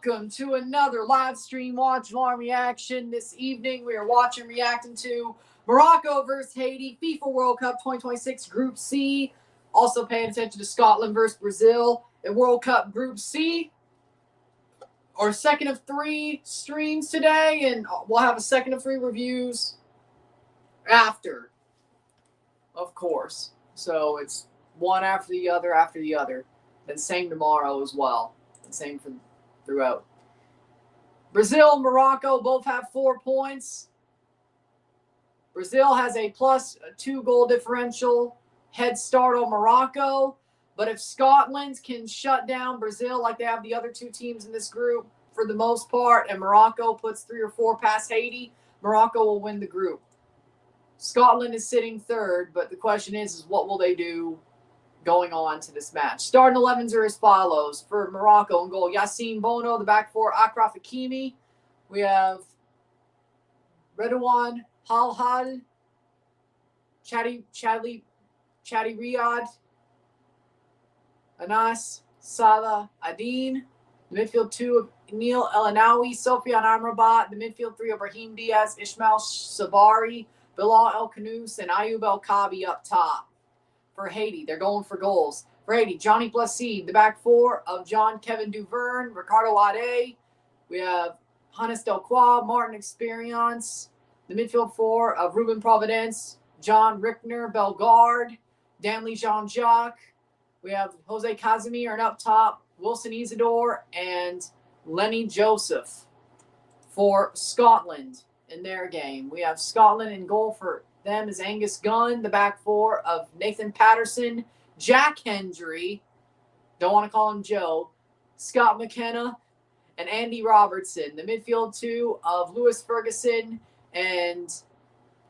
Welcome to another live stream Watchalong reaction. This evening we are watching, reacting to Morocco versus Haiti, FIFA World Cup 2026 Group C. Also paying attention to Scotland versus Brazil in World Cup Group C. Our second of 3 streams today, and we'll have a second of 3 reviews after, of course. So it's one after the other. Then same tomorrow as well. And same for throughout. Brazil and Morocco both have 4 points. Brazil has a +2 goal differential head start on Morocco. But if Scotland can shut down Brazil like they have the other 2 teams in this group for the most part, and Morocco puts 3 or 4 past Haiti, Morocco will win the group. Scotland is sitting 3rd, but the question is what will they do going on to this match? Starting 11s are as follows. For Morocco in goal, Yassine Bono. The back 4, Achraf Hakimi. We have Redouane Halhal, Chadi Riyad, Anas Salah Adin. The midfield 2 of Neil El-Anawi, Sofiane Amrabat. The midfield 3 of Raheem Diaz, Ismail Sabari, Bilal El-Khanous, and Ayoub El-Kabi up top. For Haiti, they're going for goals. For Haiti, Johnny Placide. The back 4 of John Kevin Duverne, Ricardo Ade. We have Hannes Delcroix, Martin Experience. The midfield 4 of Ruben Providence, John Rickner, Bellegarde, Danley Jean-Jacques. We have Jose Casimir, and up top, Wilson Isidore and Lenny Joseph. For Scotland in their game, we have Scotland in goal. For them is Angus Gunn. The back 4 of Nathan Patterson, Jack Hendry, don't want to call him Joe, Scott McKenna, and Andy Robertson. The midfield 2 of Lewis Ferguson and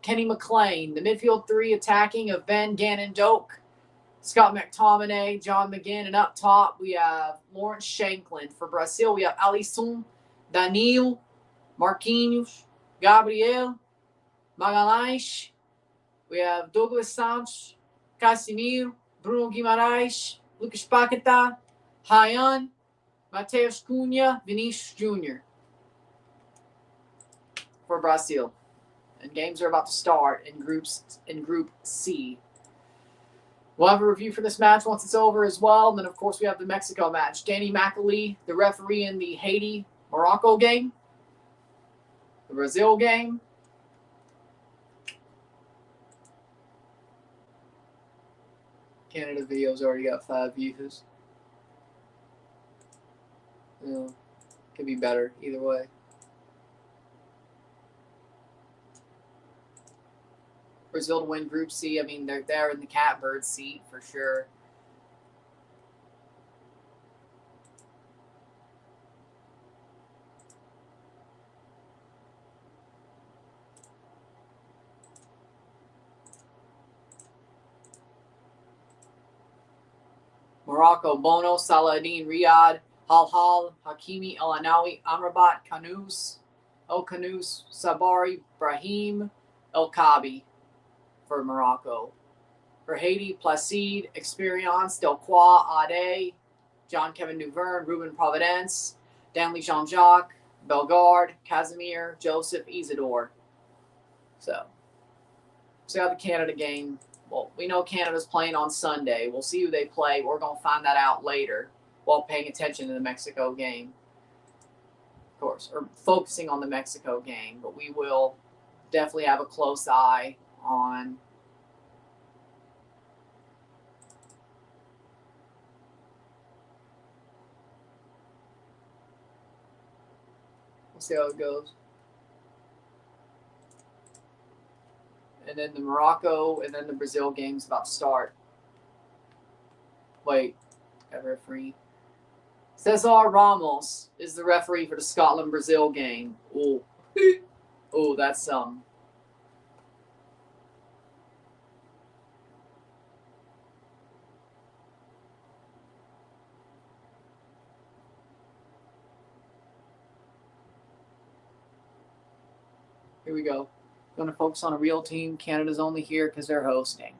Kenny McLean. The midfield 3 attacking of Ben Gannon Doak, Scott McTominay, John McGinn, and up top we have Lawrence Shankland. For Brazil, we have Alisson, Danilo, Marquinhos, Gabriel, Magalhães. We have Douglas Santos, Casemiro, Bruno Guimarães, Lucas Paquetá, Ryan, Mateus Cunha, Vinicius Jr. for Brazil. And games are about to start in Group C. We'll have a review for this match once it's over as well. And then, of course, we have the Mexico match. Danny McAlee, the referee in the Haiti-Morocco game. The Brazil game. Canada video's already got 5 views. Could be better either way. Brazil to win Group C. I mean, they're there in the catbird seat for sure. Morocco, Bono, Saladin, Riyad, Halhal, Hakimi, El-Anawi, Amrabat, El-Khanous, Sabari, Brahim, El-Kabi for Morocco. For Haiti, Placide, Experience, Delcroix, Ade, John Kevin Duverne, Ruben Providence, Danley Jean-Jacques, Bellegarde, Casimir, Joseph, Isidore. So, see how the Canada game. Well, we know Canada's playing on Sunday. We'll see who they play. We're going to find that out later while paying attention to the Mexico game. Of course, or focusing on the Mexico game. But we will definitely have a close eye on we'll see how it goes. And then the Morocco and then the Brazil game's about to start. Wait, that referee. Cesar Ramos is the referee for the Scotland-Brazil game. Oh, oh, that's Here we go. Going to focus on a real team. Canada's only here because they're hosting.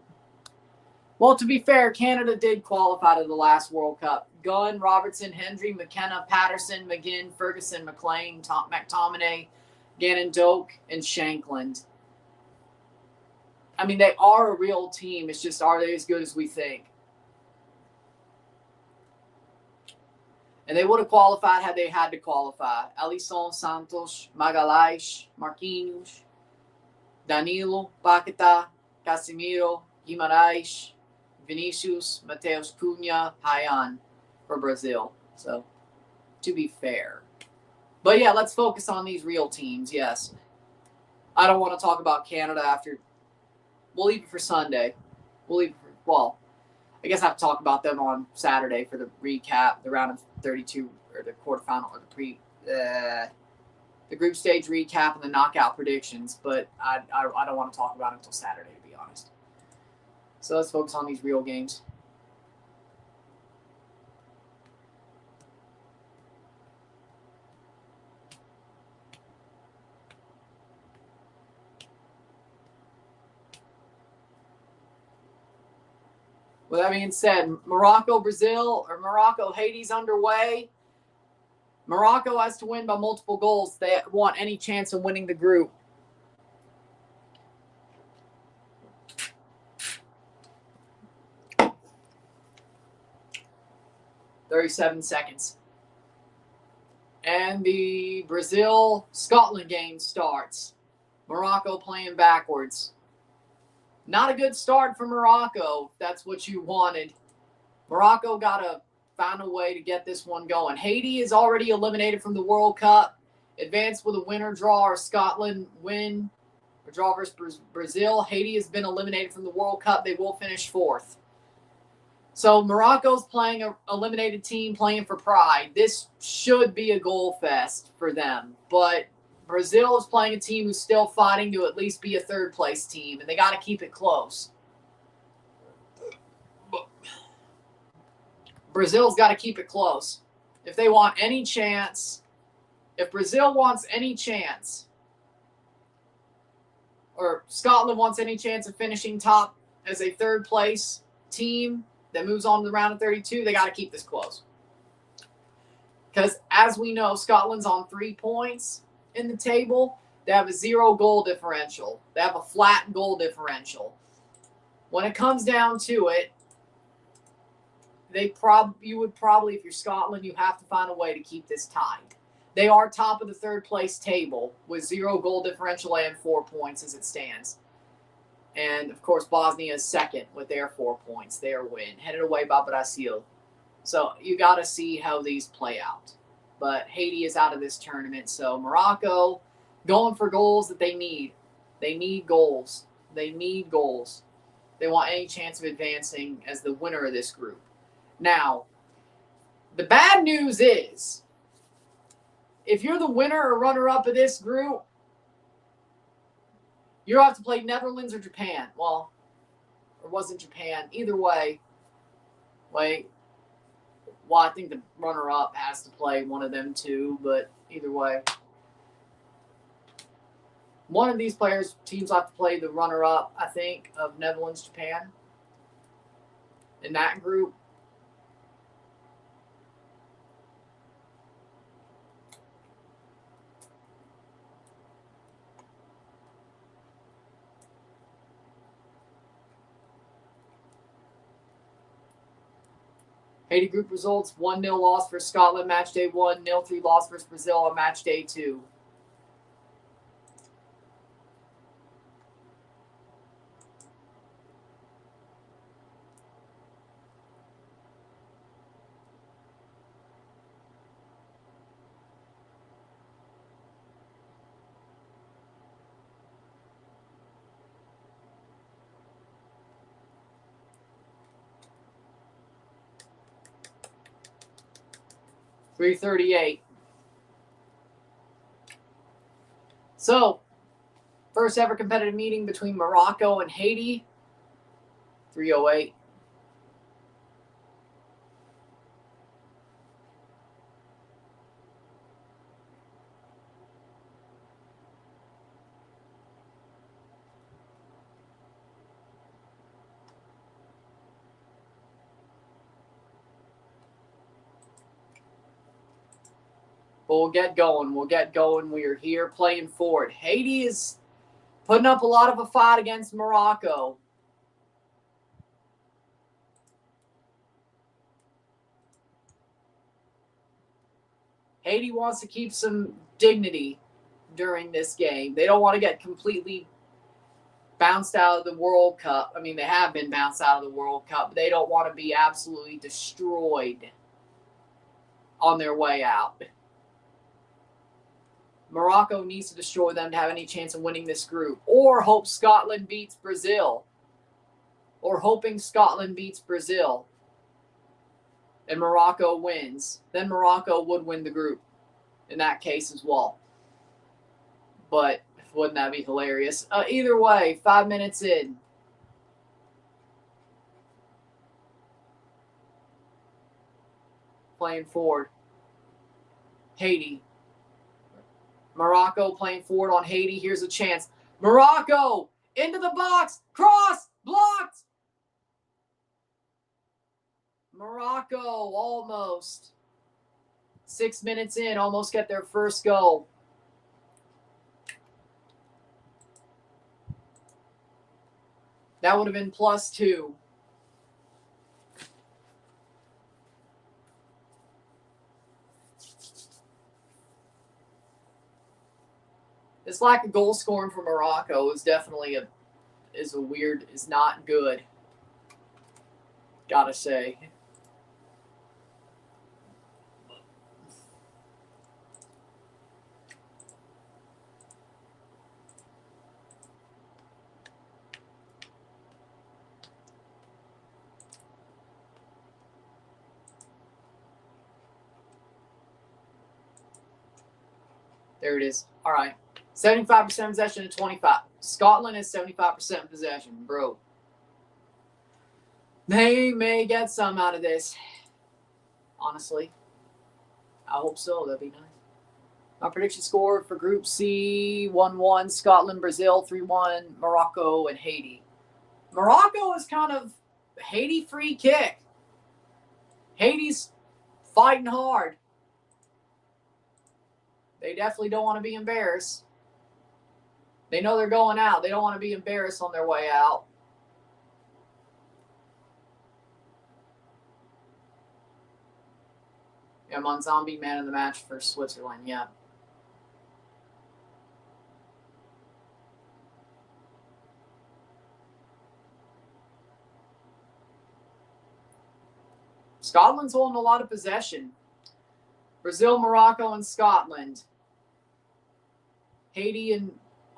Well, to be fair, Canada did qualify to the last World Cup Gunn, Robertson, Hendry, McKenna, Patterson, McGinn, Ferguson, McLean, McTominay, Gannon, Doak, and Shankland. I mean, they are a real team. It's just, are they as good as we think? And they would have qualified had they had to qualify. Alisson, Santos, Magalhães, Marquinhos, Danilo, Paquetá, Casemiro, Guimarães, Vinicius, Mateus Cunha, Ryan for Brazil. So, to be fair. But yeah, let's focus on these real teams, yes. I don't want to talk about Canada after. We'll leave it for Sunday. We'll leave it for, well, I guess I have to talk about them on Saturday for the recap, the round of 32, or the quarterfinal, or the group stage recap and the knockout predictions. But I don't want to talk about it until Saturday, to be honest. So let's focus on these real games. With that being said, Morocco, Brazil, or Morocco, Haiti's underway. Morocco has to win by multiple goals. They want any chance of winning the group. "37 seconds. And the Brazil-Scotland game starts. Morocco playing backwards. Not a good start for Morocco, if that's what you wanted. Morocco got to find a way to get this one going. Haiti is already eliminated from the World Cup. Advanced with a winner draw, or Scotland win or draw versus Brazil. Haiti has been eliminated from the World Cup. They will finish 4th. So Morocco's playing an eliminated team, playing for pride. This should be a goal fest for them. But Brazil is playing a team who's still fighting to at least be a third-place team, and they got to keep it close. Brazil's got to keep it close. If they want any chance, if Brazil wants any chance, or Scotland wants any chance of finishing top as a third-place team that moves on to the round of 32, they got to keep this close. Because as we know, Scotland's on 3 points in the table. They have a 0 goal differential. They have a flat goal differential. When it comes down to it, you would probably, if you're Scotland, you have to find a way to keep this tied. They are top of the third place table with 0 goal differential and 4 points as it stands. And, of course, Bosnia is second with their 4 points, their win, headed away by Brazil. So you got to see how these play out. But Haiti is out of this tournament, so Morocco going for goals that they need. They need goals. They need goals. They want any chance of advancing as the winner of this group. Now, the bad news is, if you're the winner or runner-up of this group, you'll have to play Netherlands or Japan. Well, or was it Japan? Either way, wait. Well, I think the runner-up has to play one of them too, but either way. One of these teams will have to play the runner-up, I think, of Netherlands, Japan. In that group. Haiti group results: 1-0 loss for Scotland, match day 1, 0-3 loss versus Brazil on match day 2. .338. So, first ever competitive meeting between Morocco and Haiti. 308. But we'll get going. We'll get going. We are here playing forward. Haiti is putting up a lot of a fight against Morocco. Haiti wants to keep some dignity during this game. They don't want to get completely bounced out of the World Cup. I mean, they have been bounced out of the World Cup, but they don't want to be absolutely destroyed on their way out. Morocco needs to destroy them to have any chance of winning this group, or hope Scotland beats Brazil, or hoping Scotland beats Brazil and Morocco wins. Then Morocco would win the group in that case as well. But wouldn't that be hilarious? Either way, 5 minutes in. Playing forward. Haiti. Morocco playing forward on Haiti. Here's a chance. Morocco into the box. Cross. Blocked. Morocco almost. 6 minutes in. Almost get their first goal. That would have been +2. This lack of goal scoring for Morocco is definitely is not good. Gotta say. There it is. All right. 75% possession to 25. Scotland is 75% possession, bro. They may get some out of this. Honestly. I hope so. That'd be nice. My prediction score for Group C, 1-1. Scotland, Brazil, 3-1. Morocco, and Haiti. Morocco is kind of Haiti free kick. Haiti's fighting hard. They definitely don't want to be embarrassed. They know they're going out. They don't want to be embarrassed on their way out. Yeah, Monzambi, man of the match for Switzerland. Yeah. Scotland's holding a lot of possession. Brazil, Morocco, and Scotland. Haiti and...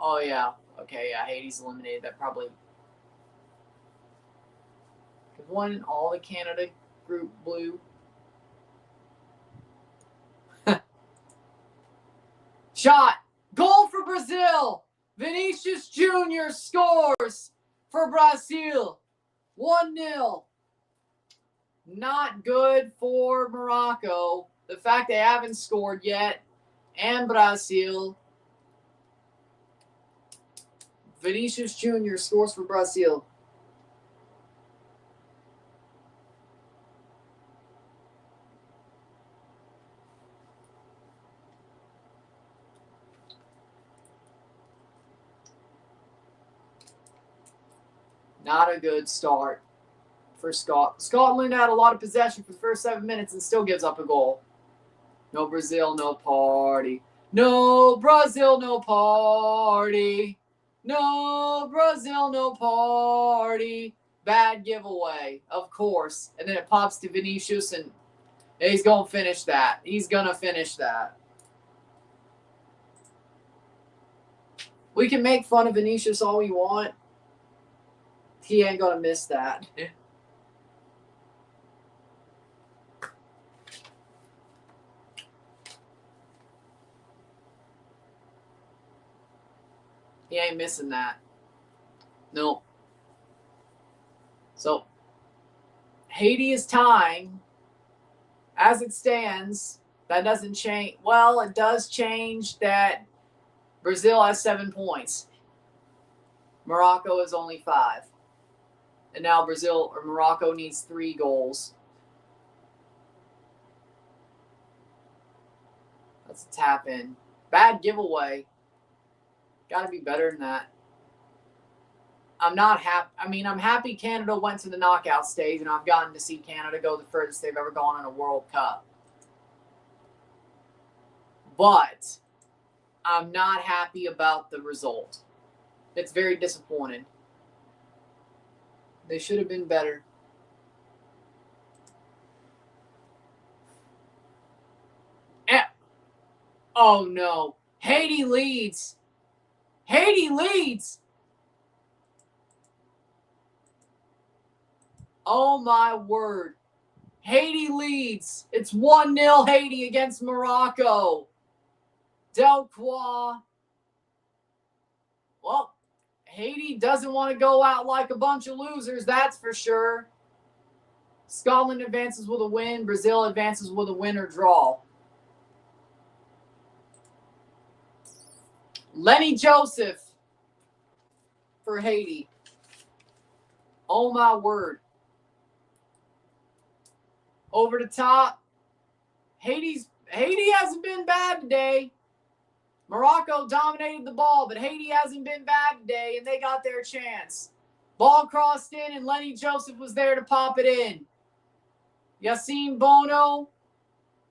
Oh, yeah. Okay, yeah, Haiti's eliminated. That probably... They've won all the Canada group blue. Shot. Goal for Brazil. Vinicius Jr. scores for Brazil. 1-0. Not good for Morocco. The fact they haven't scored yet. And Brazil. Vinicius Jr. scores for Brazil. Not a good start for Scotland had a lot of possession for the first 7 minutes and still gives up a goal. No Brazil, no party. No Brazil, no party. No Brazil, no party. Bad giveaway, of course. And then it pops to Vinicius, and he's going to finish that. He's going to finish that. We can make fun of Vinicius all we want. He ain't going to miss that. Yeah. He ain't missing that. Nope. So, Haiti is tying. As it stands, that doesn't change. Well, it does change that Brazil has 7 points. Morocco is only 5. And now Morocco needs 3 goals. That's a tap in. Bad giveaway. Got to be better than that. I'm not happy. I mean, I'm happy Canada went to the knockout stage, and I've gotten to see Canada go the furthest they've ever gone in a World Cup. But I'm not happy about the result. It's very disappointing. They should have been better. Oh, no. Haiti leads. Haiti leads. Oh, my word. Haiti leads. It's 1-0 Haiti against Morocco. Delcroix. Well, Haiti doesn't want to go out like a bunch of losers, that's for sure. Scotland advances with a win. Brazil advances with a win or draw. Lenny Joseph for Haiti. Oh, my word. Over the top. Haiti hasn't been bad today. Morocco dominated the ball, but Haiti hasn't been bad today, and they got their chance. Ball crossed in, and Lenny Joseph was there to pop it in. Yassine Bono.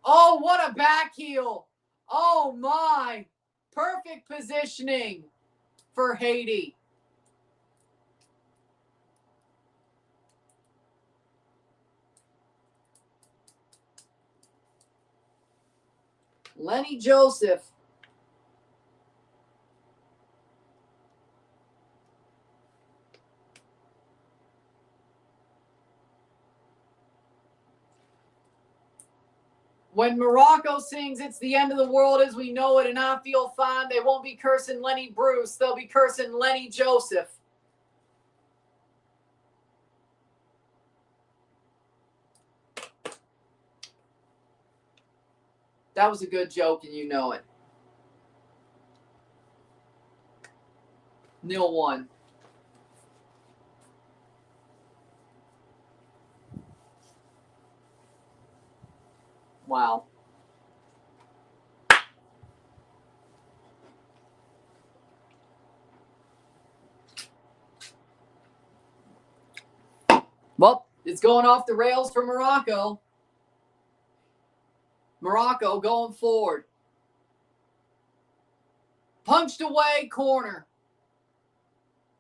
Oh, what a back heel. Oh, my. Perfect positioning for Haiti. Lenny Joseph. When Morocco sings "It's the End of the World as We Know It" and "I Feel Fine," they won't be cursing Lenny Bruce. They'll be cursing Lenny Joseph. That was a good joke, and you know it. 0-1. Wow. Well, it's going off the rails for Morocco. Morocco going forward. Punched away, corner.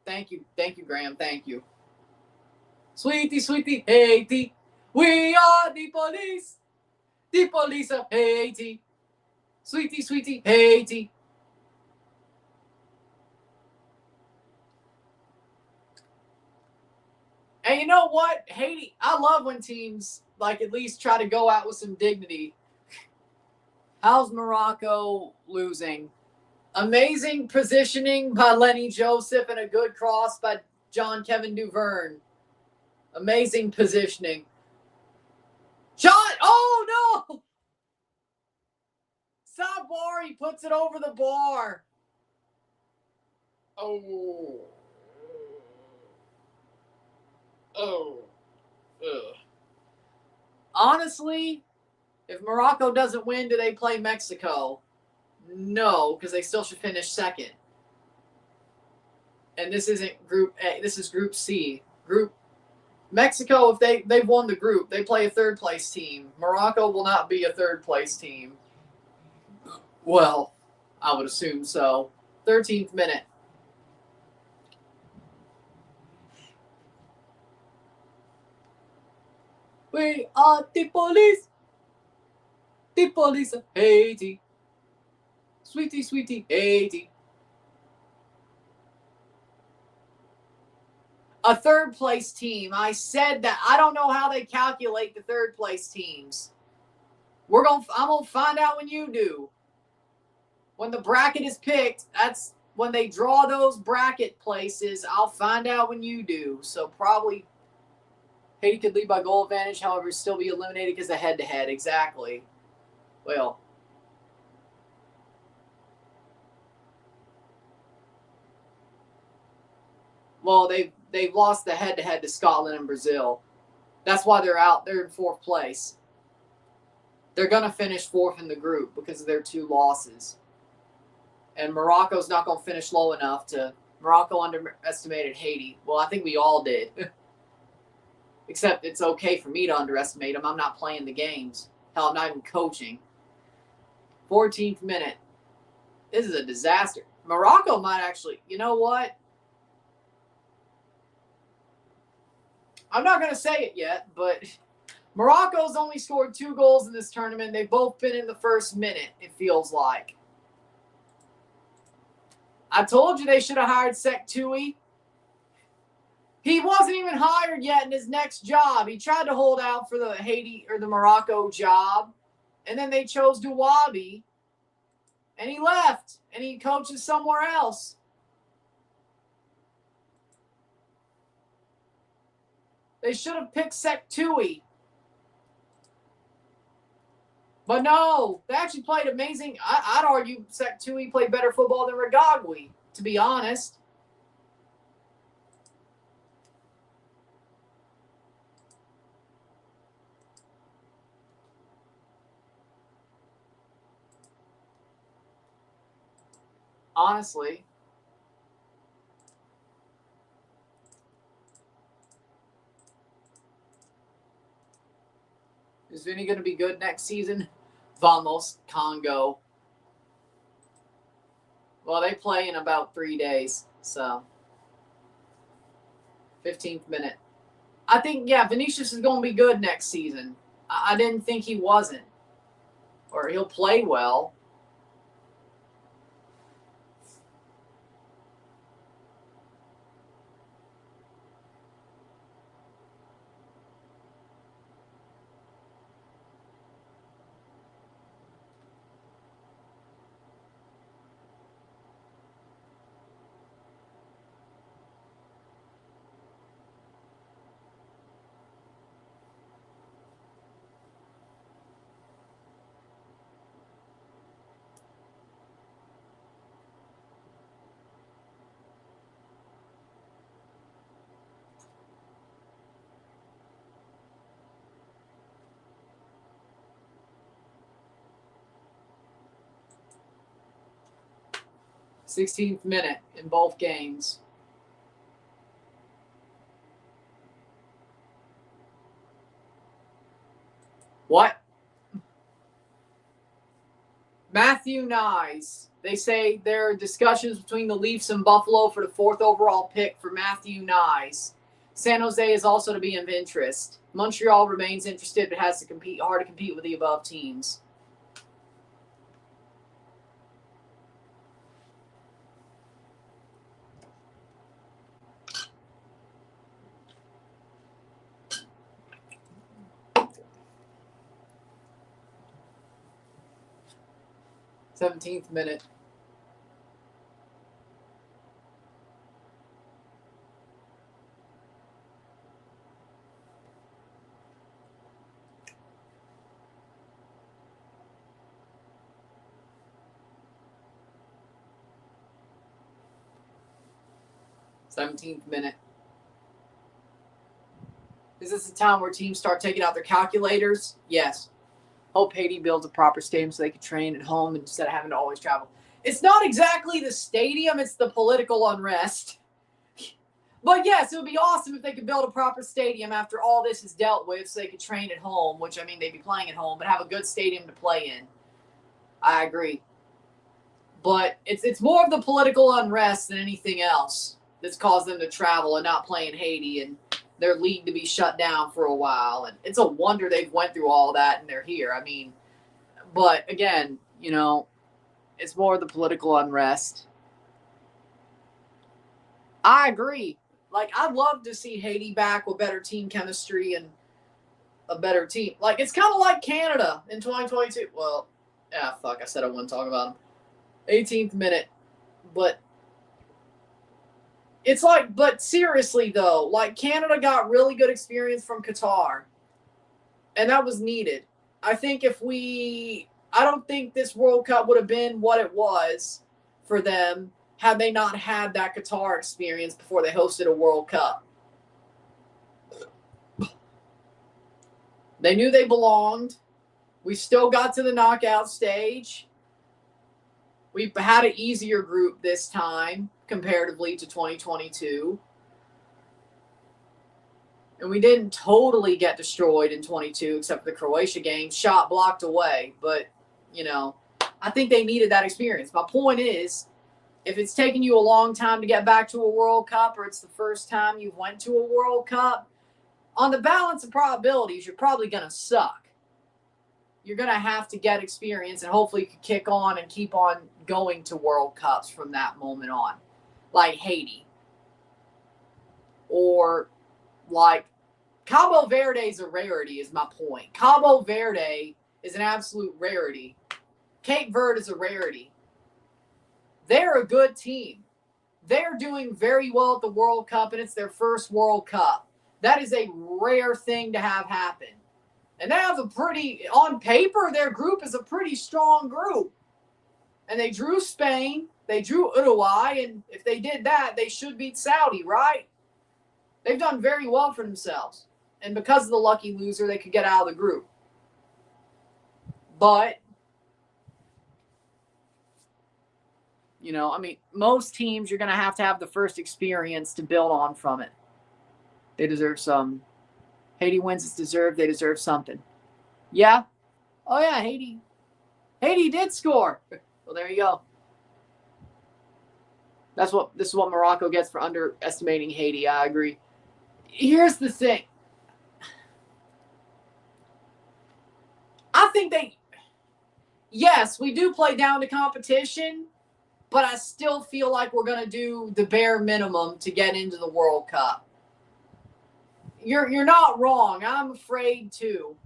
Thank you, Graham. Thank you. Sweetie, sweetie, Haiti. We are the police of Haiti. Sweetie, sweetie, Haiti. And you know what? Haiti, I love when teams like at least try to go out with some dignity. How's Morocco losing? Amazing positioning by Lenny Joseph and a good cross by John Kevin Duverne. Amazing positioning. Shot! Oh, no! Sabari puts it over the bar. Oh. Ugh. Honestly, if Morocco doesn't win, do they play Mexico? No, because they still should finish second. And this isn't Group A. This is Group C. Mexico, if they've won the group, they play a third-place team. Morocco will not be a third-place team. Well, I would assume so. 13th minute. We are the police of Haiti. Sweetie, sweetie, Haiti. A third-place team. I said that. I don't know how they calculate the third-place teams. I'm going to find out when you do. When the bracket is picked, that's when they draw those bracket places. I'll find out when you do. So probably Haiti could lead by goal advantage, however, still be eliminated because of head-to-head. Exactly. Well, they've lost the head-to-head to Scotland and Brazil. That's why they're out. They're in fourth place. They're going to finish fourth in the group because of their 2 losses. And Morocco's not going to finish low enough to – Morocco underestimated Haiti. Well, I think we all did. Except it's okay for me to underestimate them. I'm not playing the games. Hell, I'm not even coaching. 14th minute. This is a disaster. Morocco might actually – you know what? I'm not going to say it yet, but Morocco's only scored 2 goals in this tournament. They've both been in the first minute, it feels like. I told you they should have hired Sek Tui. He wasn't even hired yet in his next job. He tried to hold out for the Haiti or the Morocco job, and then they chose Duwabi, and he left, and he coaches somewhere else. They should have picked Sek Tui. But no, they actually played amazing. I'd argue Sek Tui played better football than Regagui, to be honest. Honestly. Is Vinny going to be good next season? Vamos, Congo. Well, they play in about 3 days, so. 15th minute. I think, yeah, Vinicius is going to be good next season. I didn't think he wasn't. Or he'll play well. Sixteenth minute in both games. What? Matthew Nyes. They say there are discussions between the Leafs and Buffalo for the 4th overall pick for Matthew Nyes. San Jose is also to be of interest. Montreal remains interested but has to compete hard to compete with the above teams. Seventeenth minute. Is this a time where teams start taking out their calculators? Yes. Hope Haiti builds a proper stadium so they can train at home instead of having to always travel. It's not exactly the stadium, it's the political unrest. But yes, it would be awesome if they could build a proper stadium after all this is dealt with so they could train at home, which, I mean, they'd be playing at home, but have a good stadium to play in. I agree. But it's more of the political unrest than anything else that's caused them to travel and not play in Haiti and their league to be shut down for a while. And it's a wonder they've went through all that and they're here. I mean, but again, you know, it's more the political unrest. I agree. Like, I'd love to see Haiti back with better team chemistry and a better team. Like, it's kind of like Canada in 2022. Well, yeah, fuck, I said I wouldn't talk about them. 18th minute. But it's like, but seriously, though, like, Canada got really good experience from Qatar. And that was needed. I think I don't think this World Cup would have been what it was for them had they not had that Qatar experience before they hosted a World Cup. They knew they belonged. We still got to the knockout stage. We've had an easier group this time comparatively to 2022. And we didn't totally get destroyed in 22 except for the Croatia game. Shot blocked away. But, you know, I think they needed that experience. My point is, if it's taking you a long time to get back to a World Cup or it's the first time you went to a World Cup, on the balance of probabilities, you're probably going to suck. You're going to have to get experience, and hopefully you can kick on and keep on going to World Cups from that moment on. Like Haiti. Or like Cabo Verde is a rarity is my point. Cabo Verde is an absolute rarity. Cape Verde is a rarity. They're a good team. They're doing very well at the World Cup, and it's their first World Cup. That is a rare thing to have happen. And they have a pretty, on paper, their group is a pretty strong group. And they drew Spain, they drew Uruguay, and if they did that, they should beat Saudi, right? They've done very well for themselves. And because of the lucky loser, they could get out of the group. But, you know, I mean, most teams, you're going to have the first experience to build on from it. They deserve some. Haiti wins, it's deserved. They deserve something. Yeah? Oh, yeah, Haiti. Haiti did score. Well, there you go. This is what Morocco gets for underestimating Haiti. I agree. Here's the thing. I think yes, we do play down to competition, but I still feel like we're going to do the bare minimum to get into the World Cup. You're not wrong. I'm afraid, too,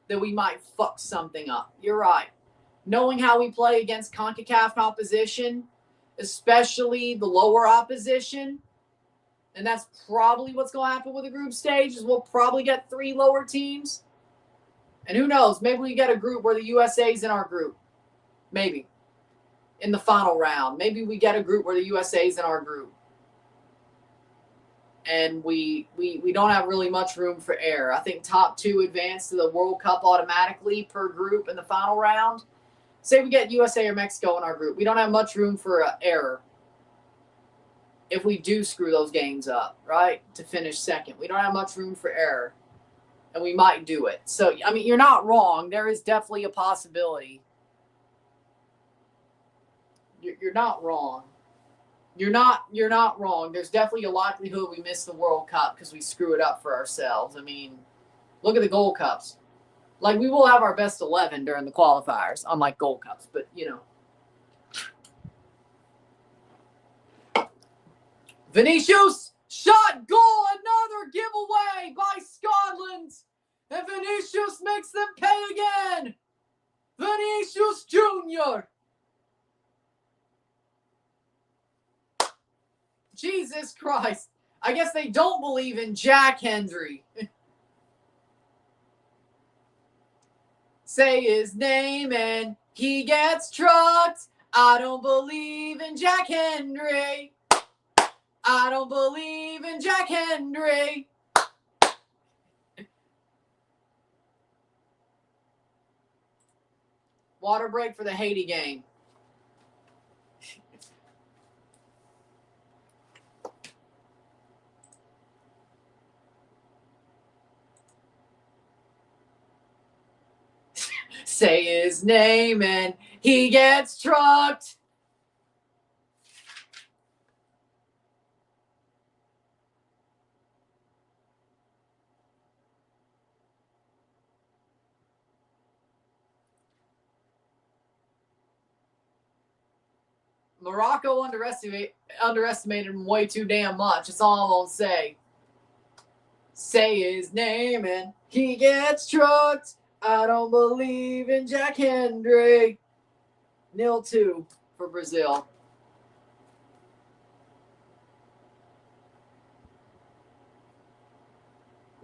that we might fuck something up. You're right. Knowing how we play against CONCACAF opposition, especially the lower opposition, and that's probably what's going to happen with the group stage, is we'll probably get 3 lower teams. And who knows, maybe we get a group where the USA's in our group. Maybe. In the final round. Maybe we get a group where the USA's in our group. And we don't have really much room for error. I think top 2 advance to the World Cup automatically per group in the final round. Say we get USA or Mexico in our group. We don't have much room for error if we do screw those games up, right, to finish second. We don't have much room for error, and we might do it. So, I mean, you're not wrong. There is definitely a possibility. You're not wrong. You're not wrong. There's definitely a likelihood we miss the World Cup because we screw it up for ourselves. I mean, look at the Gold Cups. Like, we will have our best 11 during the qualifiers, unlike Gold Cups, but, you know. Vinicius, shot, goal, another giveaway by Scotland. And Vinicius makes them pay again. Vinicius Jr. Jesus Christ. I guess they don't believe in Jack Hendry. Say his name and he gets trucked. I don't believe in Jack Hendry. I don't believe in Jack Hendry. Water break for the Haiti game. Say his name and he gets trucked. Morocco underestimated him way too damn much. That's all I'm going to say. Say his name and he gets trucked. I don't believe in Jack Hendry. 0-2 for Brazil.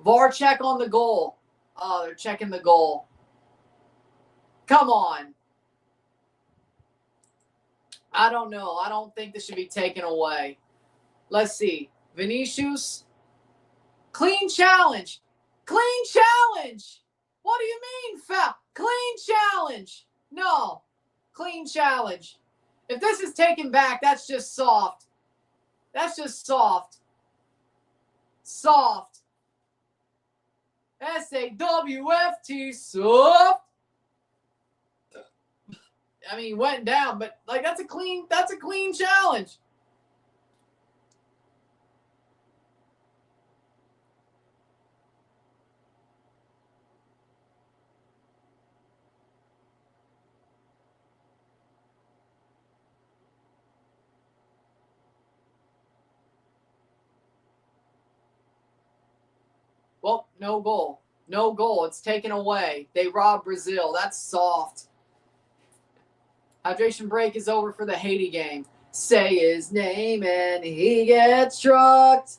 VAR check on the goal. Oh, they're checking the goal. Come on. I don't know. I don't think this should be taken away. Let's see. Vinicius. Clean challenge. Clean challenge. What do you mean foul? Clean challenge. No. Clean challenge. If this is taken back, that's just soft. That's just soft. Soft. S-A-W-F-T. Soft. I mean, went down, but like that's a clean challenge. Well, no goal. No goal. It's taken away. They robbed Brazil. That's soft. Hydration break is over for the Haiti game. Say his name and he gets trucked.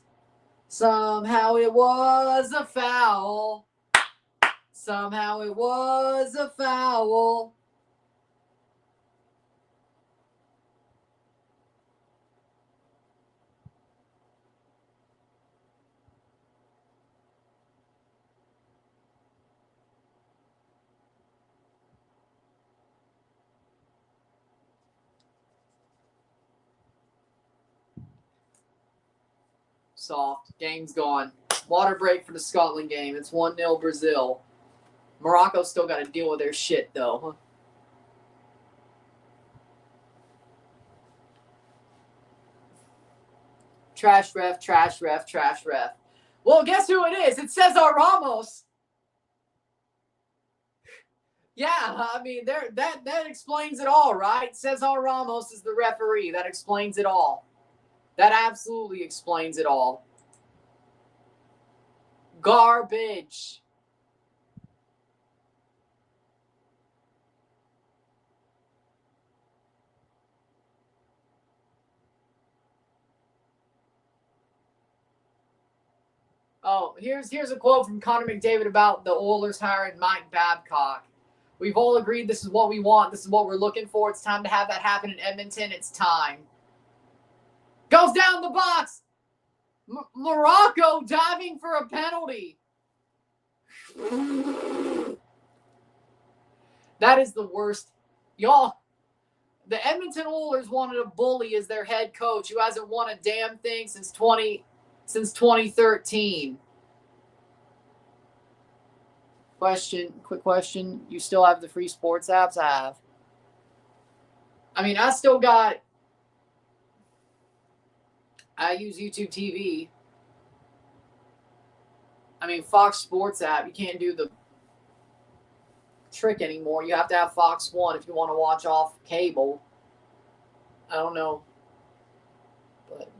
Somehow it was a foul. Somehow it was a foul. Soft. Game's gone. Water break for the Scotland game. It's 1-0 Brazil. Morocco still got to deal with their shit, though. Trash ref, trash ref, trash ref. Well, guess who it is? It's Cesar Ramos. Yeah, I mean, that explains it all, right? Cesar Ramos is the referee. That explains it all. That absolutely explains it all. Garbage. Oh, here's a quote from Connor McDavid about the Oilers hiring Mike Babcock. We've all agreed this is what we want. This is what we're looking for. It's time to have that happen in Edmonton. It's time. Goes down the box. Morocco diving for a penalty. That is the worst. Y'all, the Edmonton Oilers wanted a bully as their head coach who hasn't won a damn thing since 2013. Quick question. You still have the free sports apps? I have. I mean, I use YouTube TV. I mean, Fox Sports app, you can't do the trick anymore. You have to have Fox One if you want to watch off cable. I don't know. But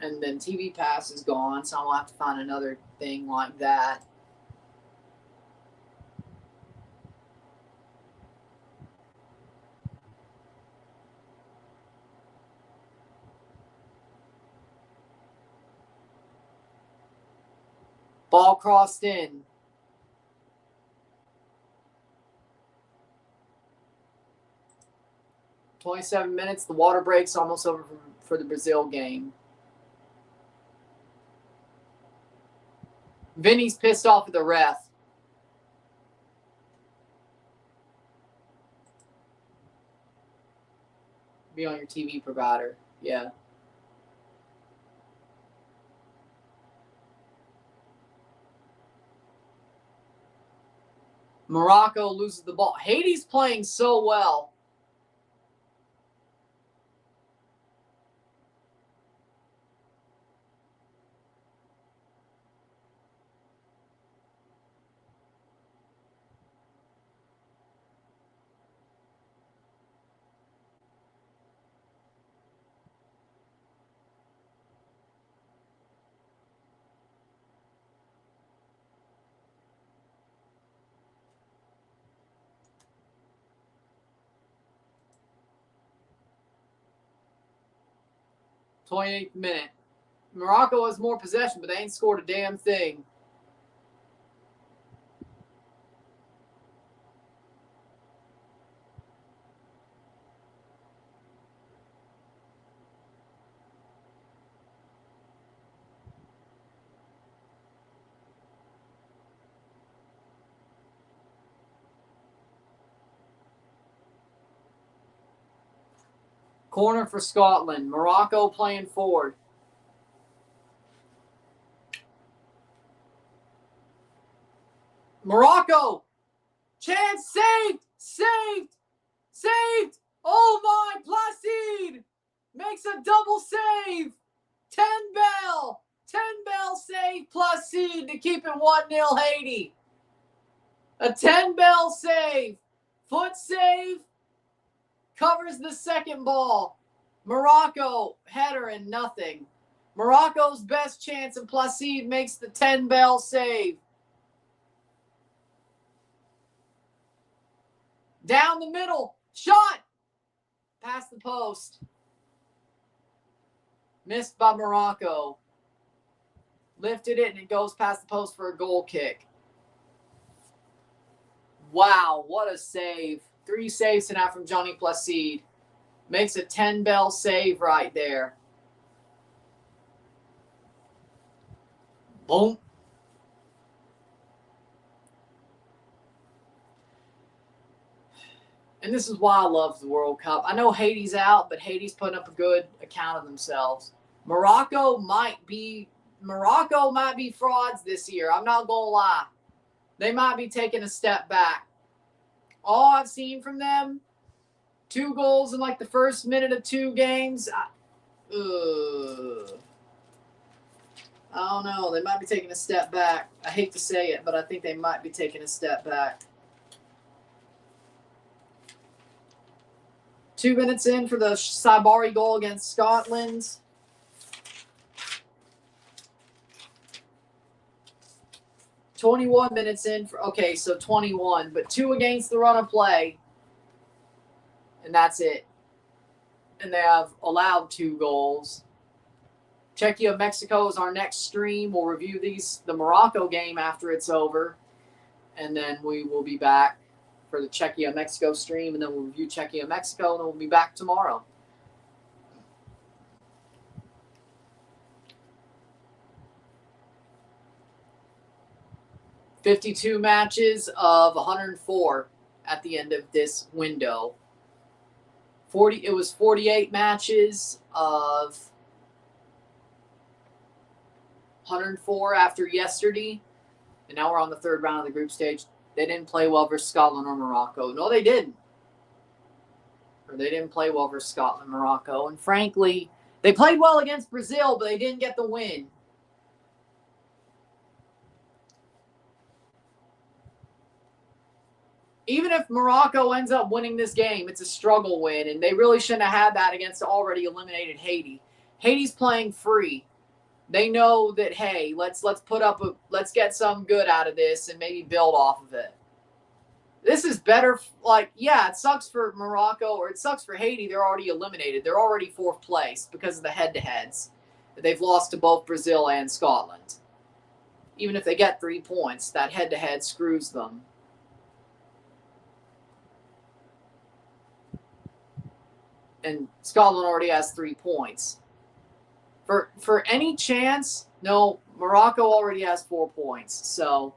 and then TV Pass is gone, so I'll have to find another thing like that. Ball crossed in. "27 minutes. The water break's almost over for the Brazil game." Vinny's pissed off at the ref. Be on your TV provider. Yeah. Morocco loses the ball. Haiti's playing so well. "28th minute. Morocco has more possession, but they ain't scored a damn thing. Corner for Scotland. Morocco playing forward. Morocco. Chance saved. Saved. Saved. Oh my, Placide makes a double save. 10 bell. 10 bell save Placide to keep it 1-0 Haiti. A 10 bell save. Foot save. Covers the second ball. Morocco, header and nothing. Morocco's best chance, and Placide makes the 10 bell save. Down the middle. Shot. Past the post. Missed by Morocco. Lifted it, and it goes past the post for a goal kick. Wow, what a save. 3 saves tonight from Johnny Placide. Makes a 10 bell save right there. Boom. And this is why I love the World Cup. I know Haiti's out, but Haiti's putting up a good account of themselves. Morocco might be frauds this year. I'm not going to lie. They might be taking a step back. All I've seen from them, 2 goals in like the first minute of 2 games. I don't know. They might be taking a step back. I hate to say it, but I think they might be taking a step back. 2 minutes in for the Sabari goal against Scotland. $21 minutes in for, okay, so 21, but 2 against the run of play. And that's it. And they have allowed 2 goals. Czechia, Mexico is our next stream. We'll review the Morocco game after it's over. And then we will be back for the Czechia, Mexico stream. And then we'll review Czechia, Mexico. And then we'll be back tomorrow. $52 matches of 104 at the end of this window. It was 48 matches of 104 after yesterday. And now we're on the 3rd round of the group stage. They didn't play well versus Scotland or Morocco. No, they didn't. Or they didn't play well versus Scotland, Morocco. And frankly, they played well against Brazil, but they didn't get the win. Even if Morocco ends up winning this game, it's a struggle win, and they really shouldn't have had that against already eliminated Haiti. Haiti's playing free. They know that, hey, let's get some good out of this and maybe build off of it. This is better. Like, yeah, it sucks for Morocco or it sucks for Haiti. They're already eliminated. They're already 4th place because of the head-to-heads. They've lost to both Brazil and Scotland. Even if they get 3 points, that head-to-head screws them. And Scotland already has 3 points. For any chance, no, Morocco already has 4 points. So,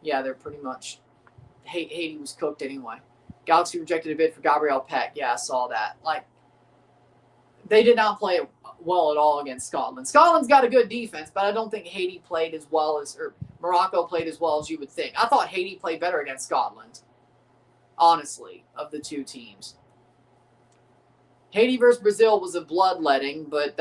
yeah, they're pretty much Haiti was cooked anyway. Galaxy rejected a bid for Gabriel Peck. Yeah, I saw that. Like, they did not play well at all against Scotland. Scotland's got a good defense, but I don't think Haiti played as well as, or Morocco played as well as you would think. I thought Haiti played better against Scotland, honestly, of the 2 teams. Haiti versus Brazil was a bloodletting, but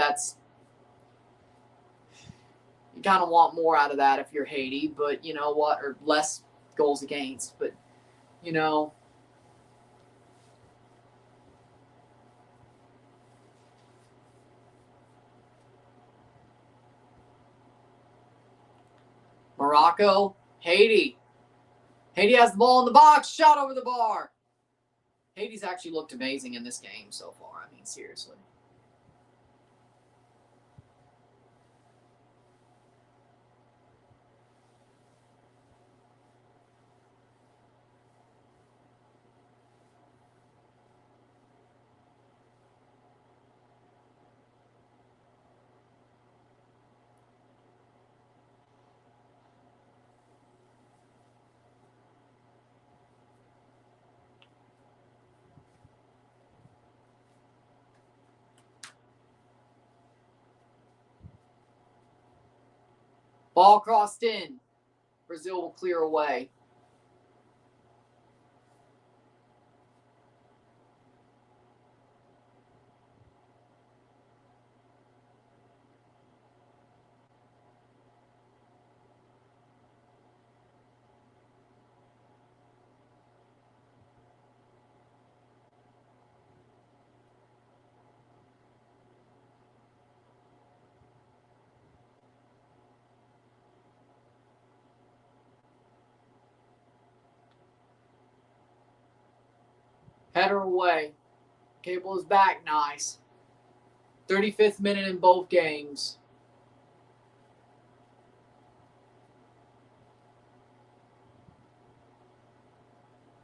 you kind of want more out of that if you're Haiti, but you know what, or less goals against, but you know, Morocco, Haiti. Haiti has the ball in the box, shot over the bar. Haiti's actually looked amazing in this game so far. I mean, seriously. Ball crossed in. Brazil will clear away. Header away. Cable is back. Nice. 35th minute in both games.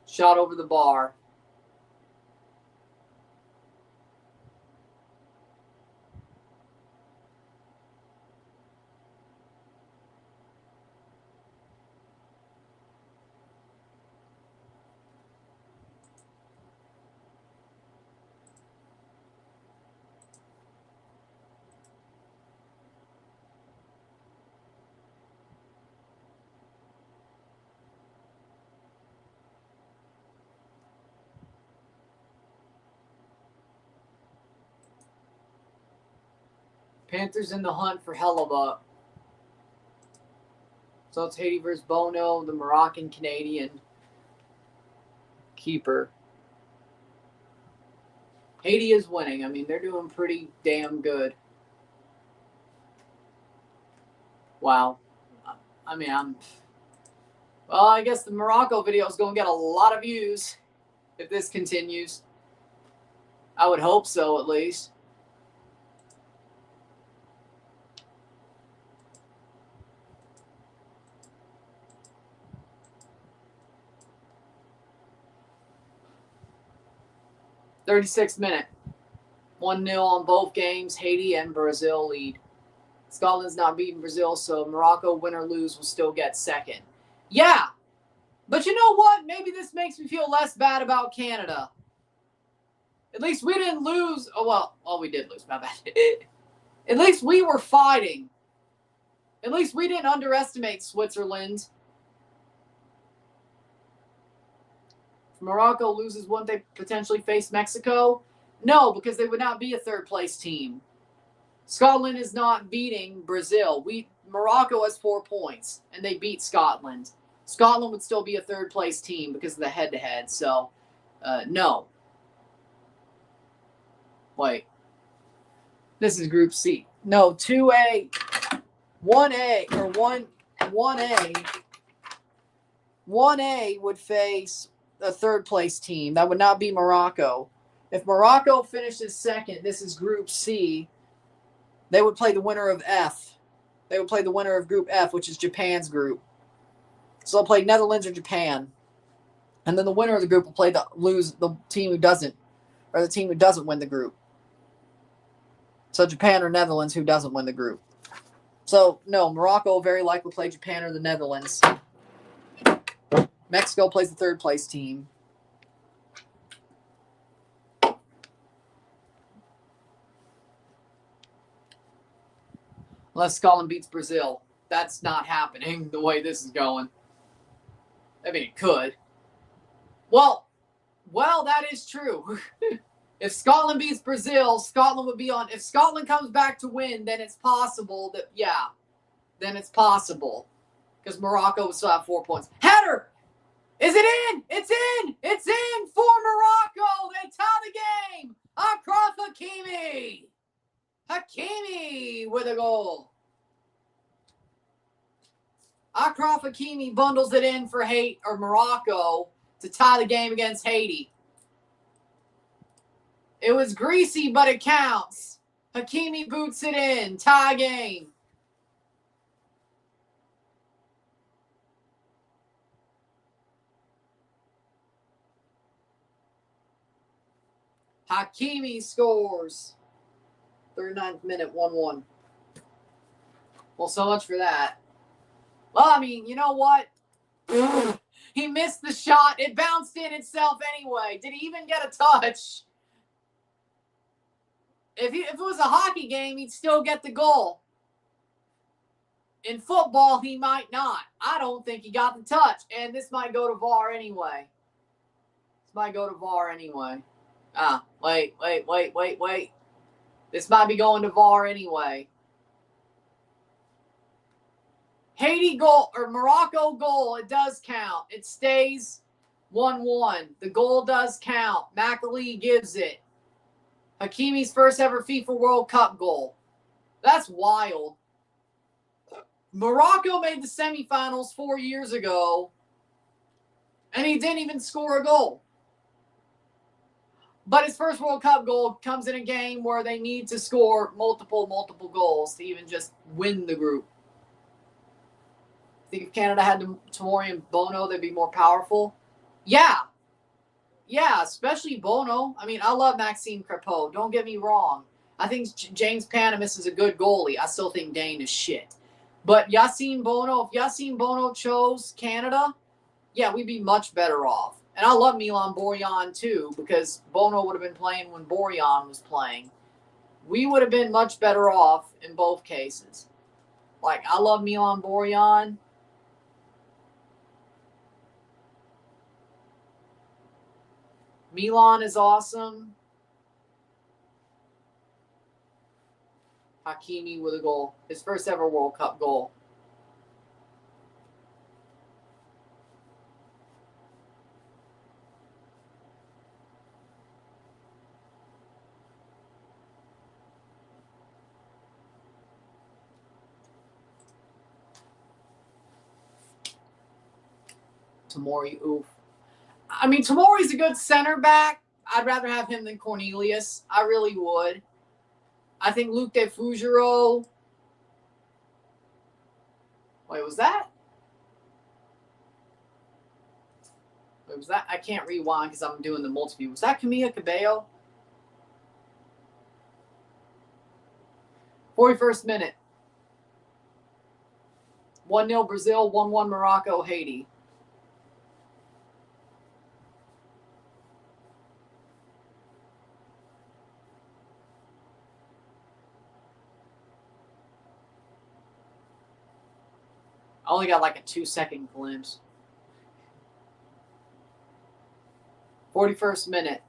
Shot over the bar. Panthers in the hunt for Hellebuck. So it's Haiti versus Bono, the Moroccan-Canadian keeper. Haiti is winning. I mean, they're doing pretty damn good. Wow. I mean, well, I guess the Morocco video is going to get a lot of views if this continues. I would hope so, at least. .36th minute. 1-0 on both games. Haiti and Brazil lead. Scotland's not beating Brazil, so Morocco, win or lose, will still get second. Yeah, but you know what? Maybe this makes me feel less bad about Canada. At least we didn't lose. Oh, well, we did lose. My bad. At least we were fighting. At least we didn't underestimate Switzerland. If Morocco loses, wouldn't they potentially face Mexico? No, because they would not be a third-place team. Scotland is not beating Brazil. Morocco has 4 points, and they beat Scotland. Scotland would still be a third-place team because of the head-to-head. So, no. Wait. This is Group C. No, 2A, 1A, or 1A. 1A would face a third-place team. That would not be Morocco. If Morocco finishes second, this is Group C, they would play the winner of F. They would play the winner of Group F, which is Japan's group. So they'll play Netherlands or Japan. And then the winner of the group will play the team who doesn't win the group. So Japan or Netherlands, who doesn't win the group. So, no, Morocco will very likely play Japan or the Netherlands. Mexico plays the third-place team. Unless Scotland beats Brazil. That's not happening the way this is going. I mean, it could. Well, that is true. If Scotland beats Brazil, Scotland would be on. If Scotland comes back to win, then it's possible that, then it's possible. Because Morocco would still have 4 points. Header! Is it in? It's in! It's in for Morocco! They tie the game! Across Hakimi! Hakimi with a goal. Achraf Hakimi bundles it in for Morocco to tie the game against Haiti. It was greasy, but it counts. Hakimi boots it in. Tie game. Hakimi scores. 39th minute, 1-1. Well, so much for that. Well, I mean, you know what? He missed the shot. It bounced in itself anyway. Did he even get a touch? If it was a hockey game, he'd still get the goal. In football, he might not. I don't think he got the touch. And this might go to VAR anyway. Wait. This might be going to VAR anyway. Haiti goal or Morocco goal, it does count. It stays 1-1. The goal does count. McAlee gives it. Hakimi's first ever FIFA World Cup goal. That's wild. Morocco made the semifinals 4 years ago, and he didn't even score a goal. But his first World Cup goal comes in a game where they need to score multiple goals to even just win the group. I think if Canada had Tomori and Bono, they'd be more powerful. Yeah, especially Bono. I mean, I love Maxime Crepeau. Don't get me wrong. I think James Pandemis is a good goalie. I still think Dane is shit. But Yacine Bono, if Yacine Bono chose Canada, yeah, we'd be much better off. And I love Milan Borjan too, because Bono would have been playing when Borjan was playing. We would have been much better off in both cases. Like, I love Milan Borjan. Milan is awesome. Hakimi with a goal. His first ever World Cup goal. Tomori, oof. I mean, Tomori's a good center back. I'd rather have him than Cornelius. I really would. I think Luc de Fugero. Wait, was that? I can't rewind because I'm doing the multi-view. Was that Camilla Cabello? 41st minute. 1-0 Brazil, 1-1 Morocco, Haiti. I only got like a 2-second glimpse. 41st minute.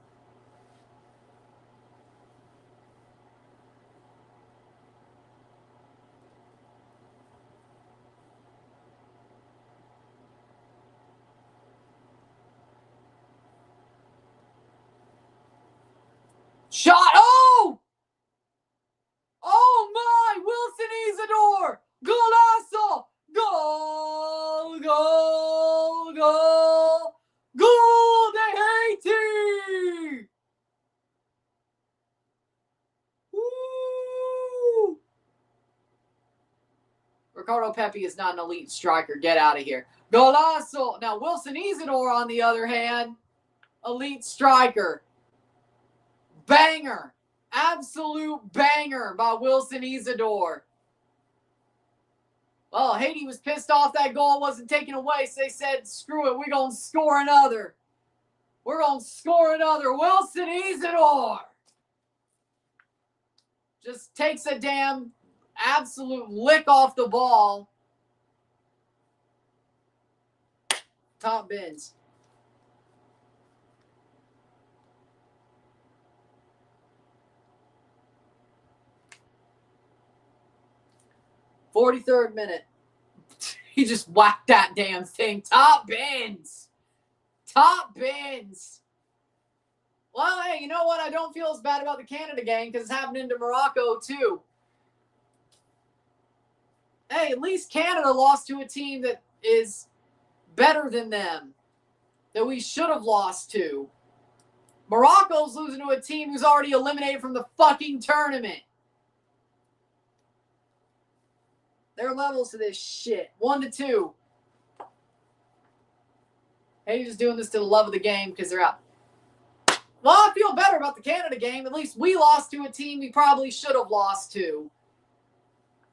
Shot. Oh! Oh my! Wilson Isidore! Golazo! Goal! Goal! Goal! Goal de Haiti! Woo! Ricardo Pepi is not an elite striker. Get out of here. Golazo! Now, Wilson Isidore, on the other hand, elite striker. Banger. Absolute banger by Wilson Isidore. Well, Haiti was pissed off that goal wasn't taken away, so they said, screw it, we're going to score another. We're going to score another. Wilson Isidore just takes a damn absolute lick off the ball. Top bins. "43rd minute. He just whacked that damn thing. Top bins. Top bins. Well, hey, you know what? I don't feel as bad about the Canada game because it's happening to Morocco too. Hey, at least Canada lost to a team that is better than them, that we should have lost to. Morocco's losing to a team who's already eliminated from the fucking tournament. There are levels to this shit. 1-2. Haiti's just doing this to the love of the game because they're out. Well, I feel better about the Canada game. At least we lost to a team we probably should have lost to.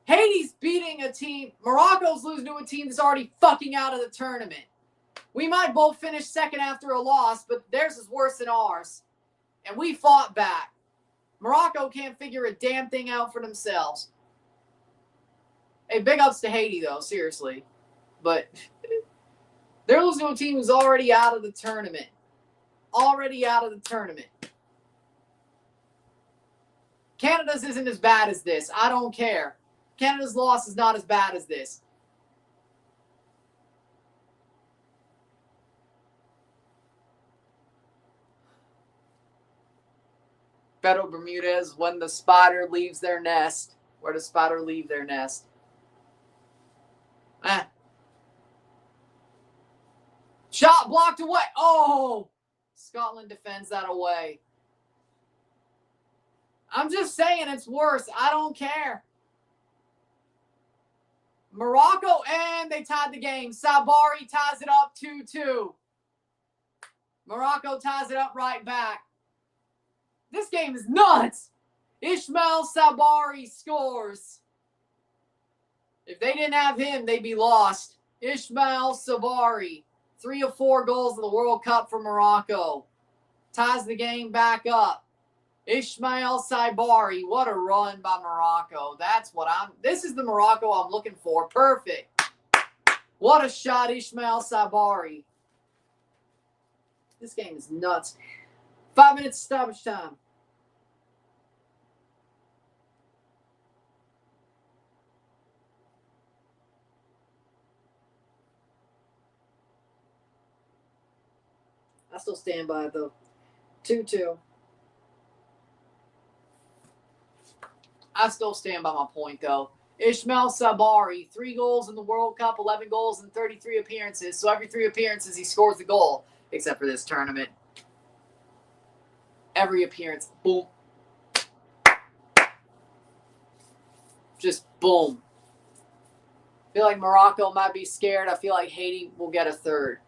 Haiti's beating a team. Morocco's losing to a team that's already fucking out of the tournament. We might both finish second after a loss, but theirs is worse than ours. And we fought back. Morocco can't figure a damn thing out for themselves. Hey, big ups to Haiti, though, seriously. But they're losing to a team who's already out of the tournament. Already out of the tournament. Canada's isn't as bad as this. I don't care. Canada's loss is not as bad as this. Beto Bermudez, when the spider leaves their nest. Where does spider leave their nest? Shot blocked away. Oh! Scotland defends that away. I'm just saying it's worse. I don't care. Morocco, and they tied the game. Sabari ties it up 2-2. Morocco ties it up right back. This game is nuts. Ismail Sabari scores. If they didn't have him, they'd be lost. Ismail Sabari, 3 of 4 goals in the World Cup for Morocco. Ties the game back up. Ismail Sabari, what a run by Morocco. This is the Morocco I'm looking for. Perfect. What a shot, Ismail Sabari. This game is nuts. 5 minutes stoppage time. I still stand by it, though. 2-2. I still stand by my point, though. Ismail Sabari, 3 goals in the World Cup, 11 goals in 33 appearances. So every 3 appearances, he scores a goal, except for this tournament. Every appearance, boom. Just boom. I feel like Morocco might be scared. I feel like Haiti will get a third.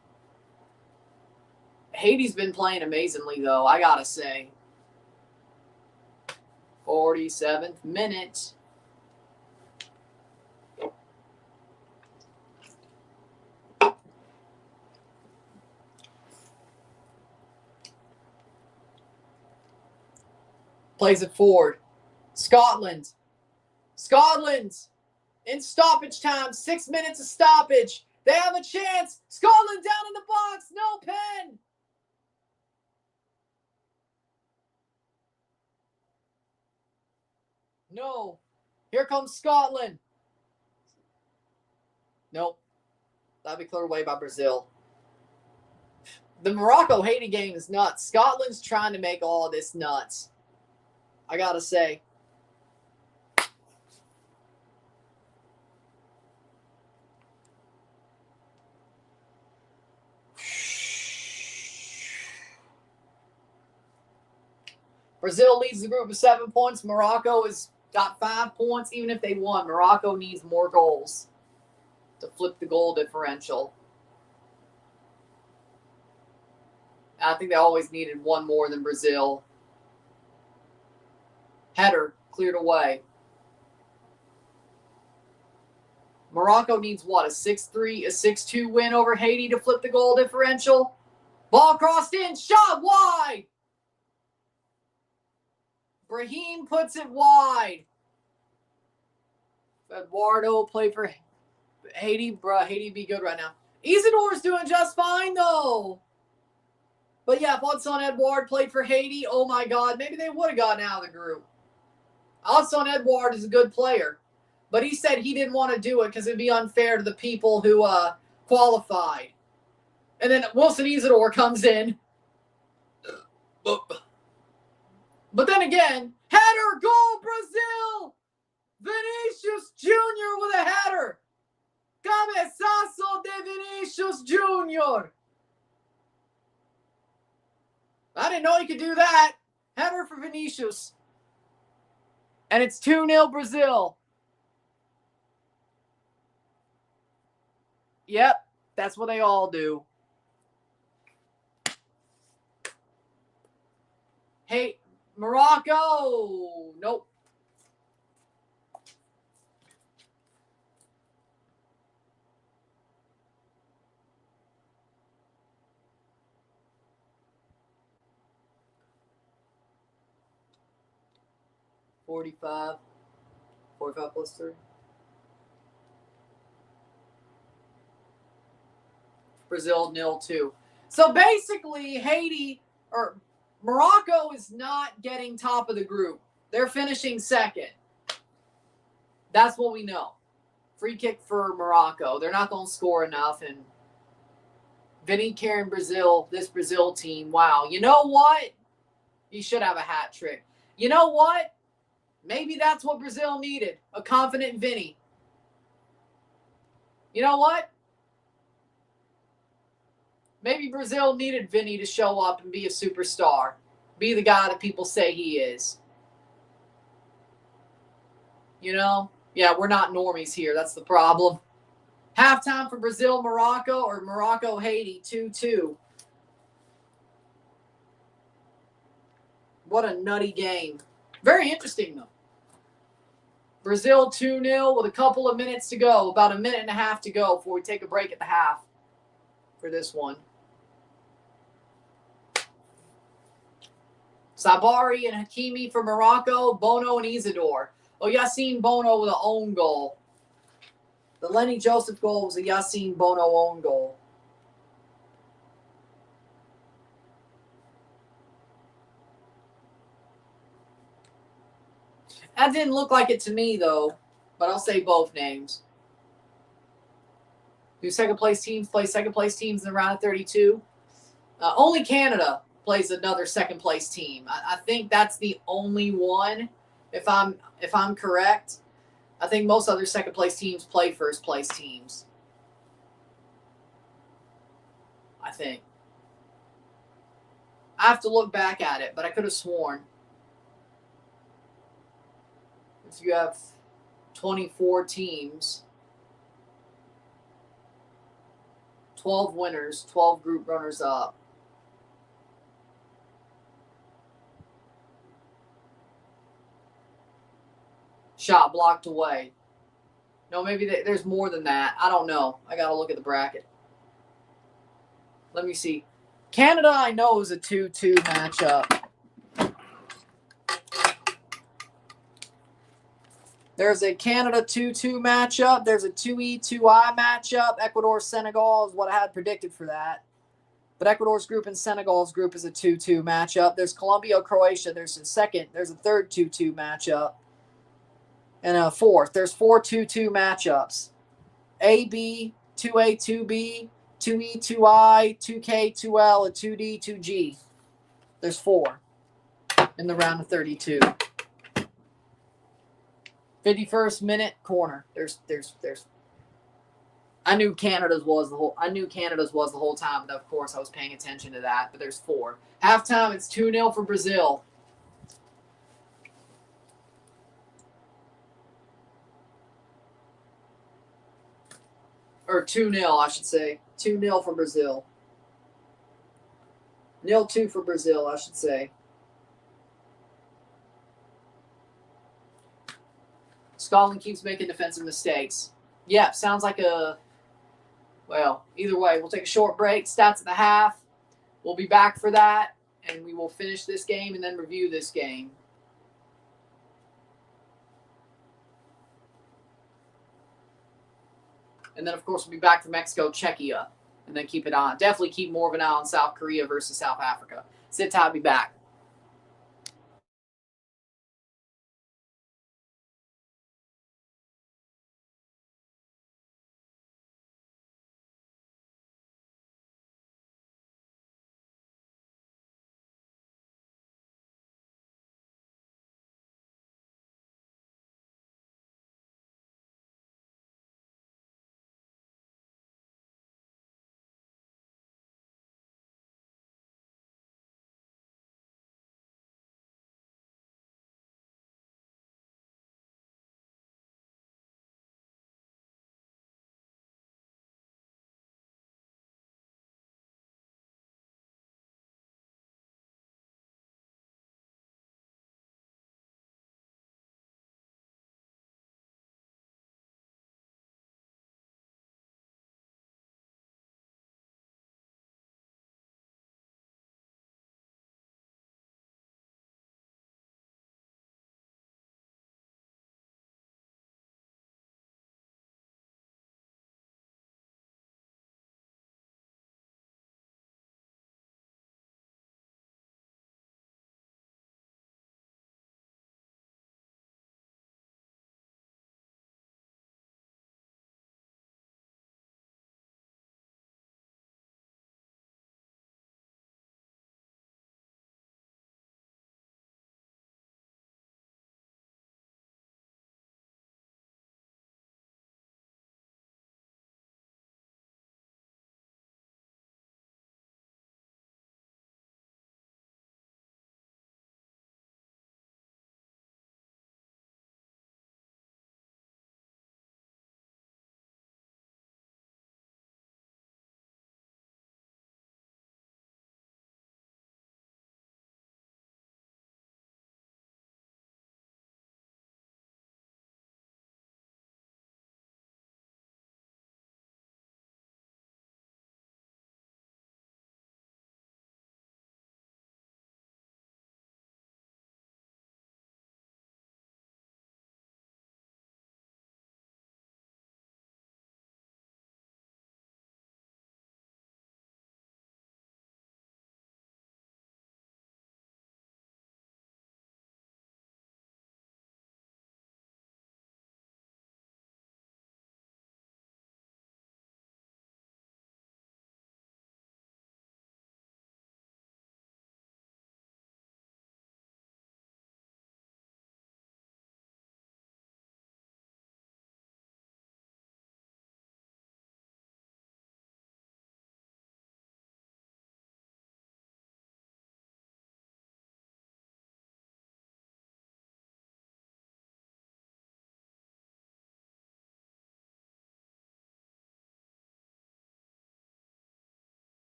Haiti's been playing amazingly, though, I gotta say. 47th minute. Plays it forward. Scotland in stoppage time. 6 minutes of stoppage. They have a chance. Scotland down in the box. No pen. No. Here comes Scotland. Nope. That'll be cleared away by Brazil. The Morocco-Haiti game is nuts. Scotland's trying to make all this nuts. I gotta say. Brazil leads the group with 7 points. Morocco has got 5 points. Even if they won, Morocco needs more goals to flip the goal differential. I think they always needed one more than Brazil. Header cleared away. Morocco needs what? A 6-3, a 6-2 win over Haiti to flip the goal differential. Ball crossed in, shot wide. Brahim puts it wide. Eduardo play for Haiti. Bruh, Haiti be good right now. Isidore's doing just fine, though. But yeah, if Hudson Edouard played for Haiti, oh my God, maybe they would have gotten out of the group. Hudson Edouard is a good player. But he said he didn't want to do it because it would be unfair to the people who qualified. And then Wilson Isidore comes in. But then again, header, goal, Brazil! Vinicius Jr. with a header. Cabeçazo de Vinicius Jr. I didn't know he could do that. Header for Vinicius. And it's 2-0 Brazil. Yep, that's what they all do. Hey, Morocco. Nope. $45 plus 3. Brazil 0-2. So basically, Haiti or Morocco is not getting top of the group. They're finishing second. That's what we know. Free kick for Morocco. They're not going to score enough. And Vinny carrying Brazil, this Brazil team. Wow. You know what? He should have a hat trick. You know what? Maybe that's what Brazil needed. A confident Vinny. You know what? Maybe Brazil needed Vinny to show up and be a superstar. Be the guy that people say he is. You know? Yeah, we're not normies here. That's the problem. Halftime for Brazil, Morocco, or Morocco, Haiti, 2-2. What a nutty game. Very interesting, though. Brazil 2-0 with a couple of minutes to go. About a minute and a half to go before we take a break at the half for this one. Sabari and Hakimi for Morocco. Bono and Isidore. Oh, Yassine Bono with an own goal. The Lenny Joseph goal was a Yassine Bono own goal. That didn't look like it to me, though. But I'll say both names. Do second-place teams play second-place teams in the round of 32? Only Canada plays another second-place team. I think that's the only one, if I'm correct. I think most other second-place teams play first-place teams. I think. I have to look back at it, but I could have sworn. If you have 24 teams, 12 winners, 12 group runners-up. Shot blocked away. No, maybe there's more than that. I don't know. I got to look at the bracket. Let me see. Canada, I know, is a 2-2 matchup. There's a Canada 2-2 matchup. There's a 2E, 2I matchup. Ecuador, Senegal is what I had predicted for that. But Ecuador's group and Senegal's group is a 2-2 matchup. There's Colombia, Croatia. There's a third 2-2 matchup. And a fourth. There's 4 2-2 matchups. A, B, 2A, 2B, 2E, 2I, 2K, 2L, and 2D, 2G. There's 4 in the round of 32. 51st minute corner. There's. I knew Canada's was the whole time, but of course I was paying attention to that. But there's 4. Halftime, it's 2-0 for Brazil. Or 2-0, I should say. 2-0 for Brazil. 0-2 for Brazil, I should say. Scotland keeps making defensive mistakes. Yeah, sounds like a... Well, either way, we'll take a short break. Stats at the half. We'll be back for that, and we will finish this game and then review this game. And then, of course, we'll be back for Mexico, Czechia, and then keep it on. Definitely keep more of an eye on South Korea versus South Africa. Sit tight, I'll be back.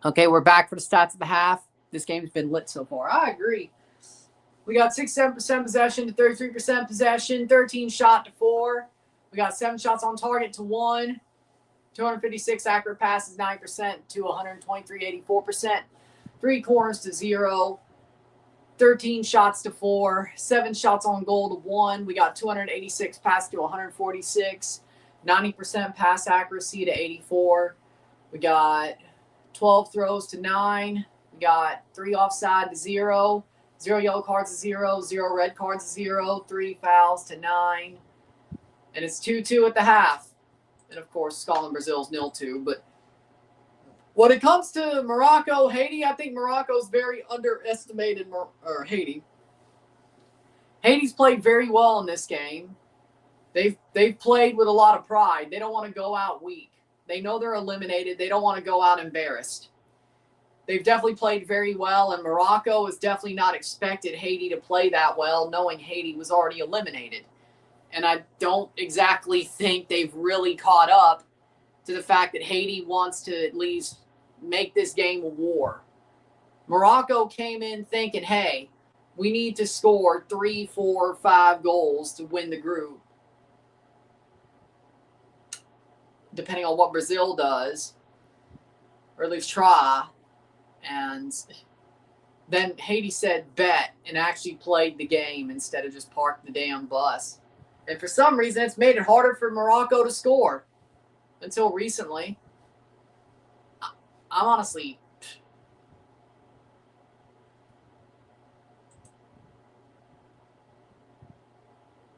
Okay, we're back for the stats of the half. This game's been lit so far. I agree. We got 67% possession to 33% possession, 13 shot to 4. We got 7 shots on target to 1, 256 accurate passes, 9% to 123, 84%. 3 corners to 0, 13 shots to 4, 7 shots on goal to 1. We got 286 passes to 146, 90% pass accuracy to 84. We got 12 throws to 9. We got 3 offside to 0, 0 yellow cards to 0, 0 red cards to 0, 3 fouls to 9. And it's 2-2 at the half. And, of course, Scotland, Brazil's 0-2. But when it comes to Morocco, Haiti, I think Morocco's very underestimated. Haiti. Haiti's played very well in this game. They've played with a lot of pride. They don't want to go out weak. They know they're eliminated. They don't want to go out embarrassed. They've definitely played very well, and Morocco has definitely not expected Haiti to play that well, knowing Haiti was already eliminated. And I don't exactly think they've really caught up to the fact that Haiti wants to at least make this game a war. Morocco came in thinking, hey, we need to score 3, 4, 5 goals to win the group. Depending on what Brazil does, or at least try. And then Haiti said bet and actually played the game instead of just parked the damn bus. And for some reason, it's made it harder for Morocco to score until recently. I'm honestly...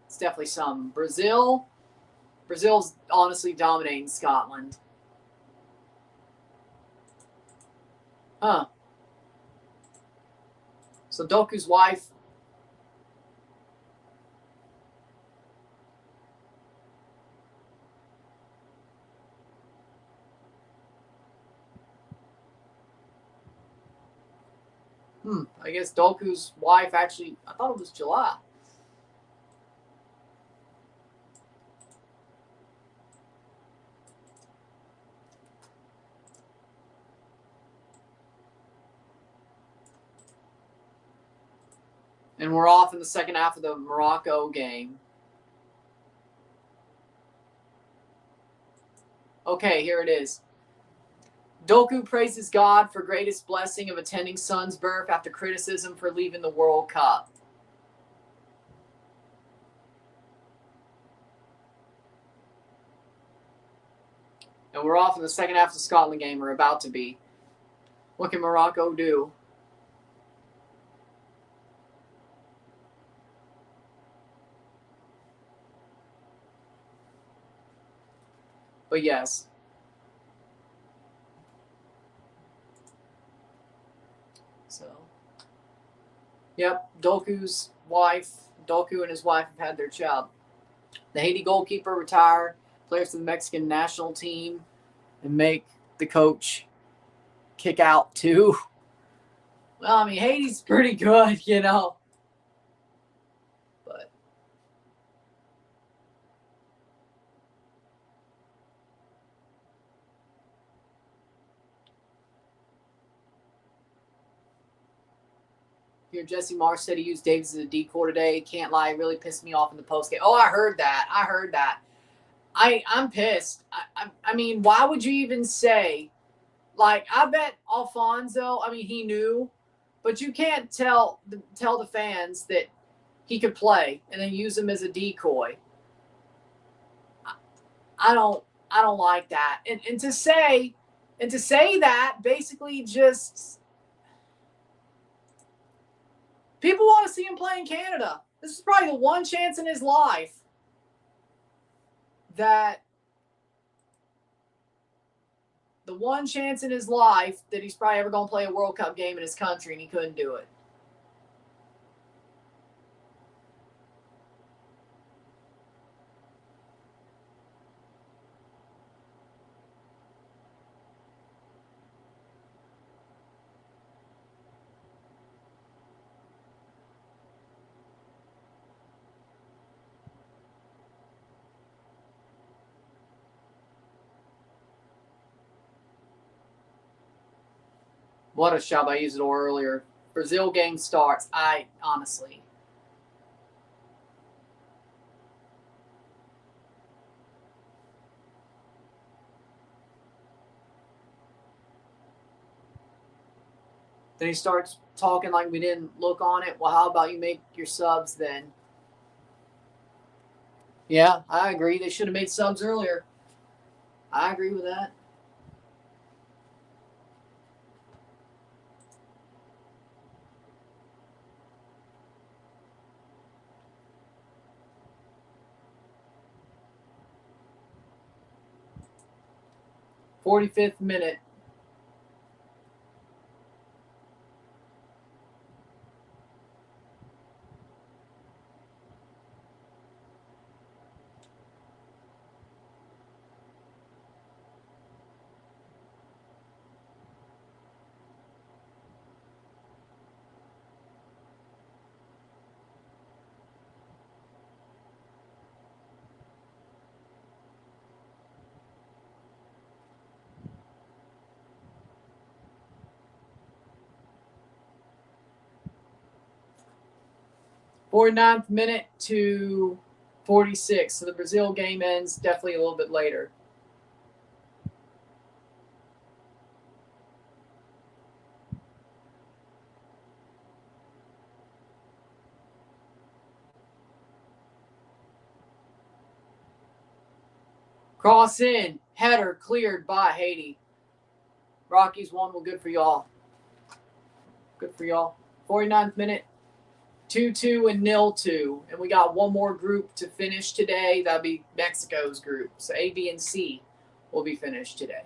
It's definitely some. Brazil's honestly dominating Scotland. Huh. So Doku's wife... I guess Doku's wife actually... I thought it was July. And we're off in the second half of the Morocco game. Okay, here it is. Doku praises God for greatest blessing of attending son's birth after criticism for leaving the World Cup. And we're off in the second half of the Scotland game. We're about to be. What can Morocco do? But yes. So, yep, Doku's wife, Doku and his wife have had their child. The Haiti goalkeeper retire, players for the Mexican national team, and make the coach kick out too. Well, I mean, Haiti's pretty good, you know. But here, Jesse Marsh said he used Davis as a decoy today. Can't lie, it really pissed me off in the post game. Oh, I heard that. I'm pissed. I mean, why would you even say? Like, I bet Alfonso, I mean, he knew, but you can't tell the fans that he could play and then use him as a decoy. I don't like that. And to say that basically just people want to see him play in Canada. This is probably the one chance in his life that he's probably ever going to play a World Cup game in his country, and he couldn't do it. What a shot by Isidore earlier. Brazil game starts. Honestly. Then he starts talking like we didn't look on it. Well, how about you make your subs then? Yeah, I agree. They should have made subs earlier. I agree with that. .45th minute. .49th minute to 46. So the Brazil game ends definitely a little bit later. Cross in. Header cleared by Haiti. Rockies won. Well, good for y'all. Good for y'all. 49th minute. 2-2 and 0-2. And we got one more group to finish today. That'll be Mexico's group. So A, B, and C will be finished today.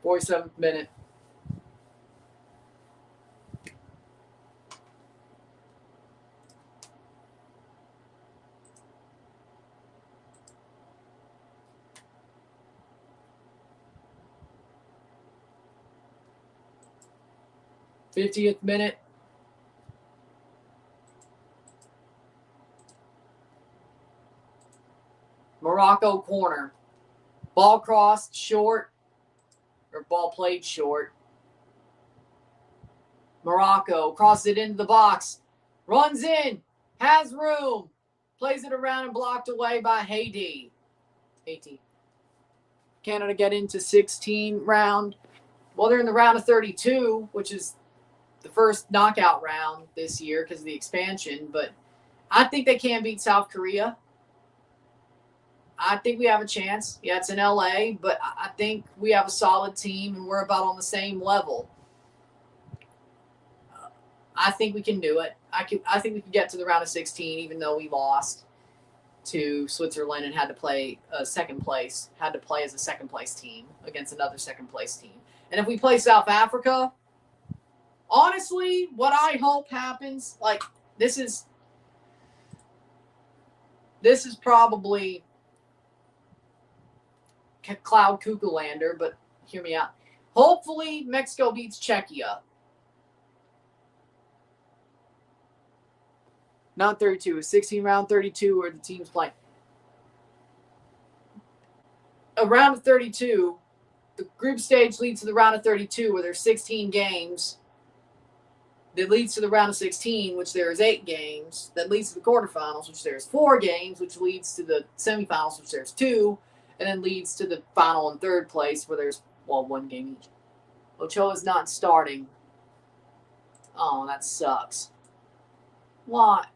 .47th minute. .50th minute. Morocco corner. Ball crossed short, or ball played short. Morocco crosses it into the box. Runs in. Has room. Plays it around and blocked away by Haiti. Canada get into 16 round. Well, they're in the round of 32, which is the first knockout round this year because of the expansion. But I think they can beat South Korea. I think we have a chance. Yeah, it's in LA, but I think we have a solid team and we're about on the same level. I think we can do it. I think we can get to the round of 16, even though we lost to Switzerland and had to play second place. Had to play as a second place team against another second place team. And if we play South Africa, honestly, what I hope happens, like this is probably Cloud Kukulander, but hear me out. Hopefully, Mexico beats Czechia. Not 32, a 16 round 32 where the team's playing. A round of 32, the group stage leads to the round of 32 where there's 16 games. That leads to the round of 16, which there's 8 games. That leads to the quarterfinals, which there's 4 games, which leads to the semifinals, which there's 2, and then leads to the final and third place where there's, 1 game each. Ochoa's not starting. Oh, that sucks. Why?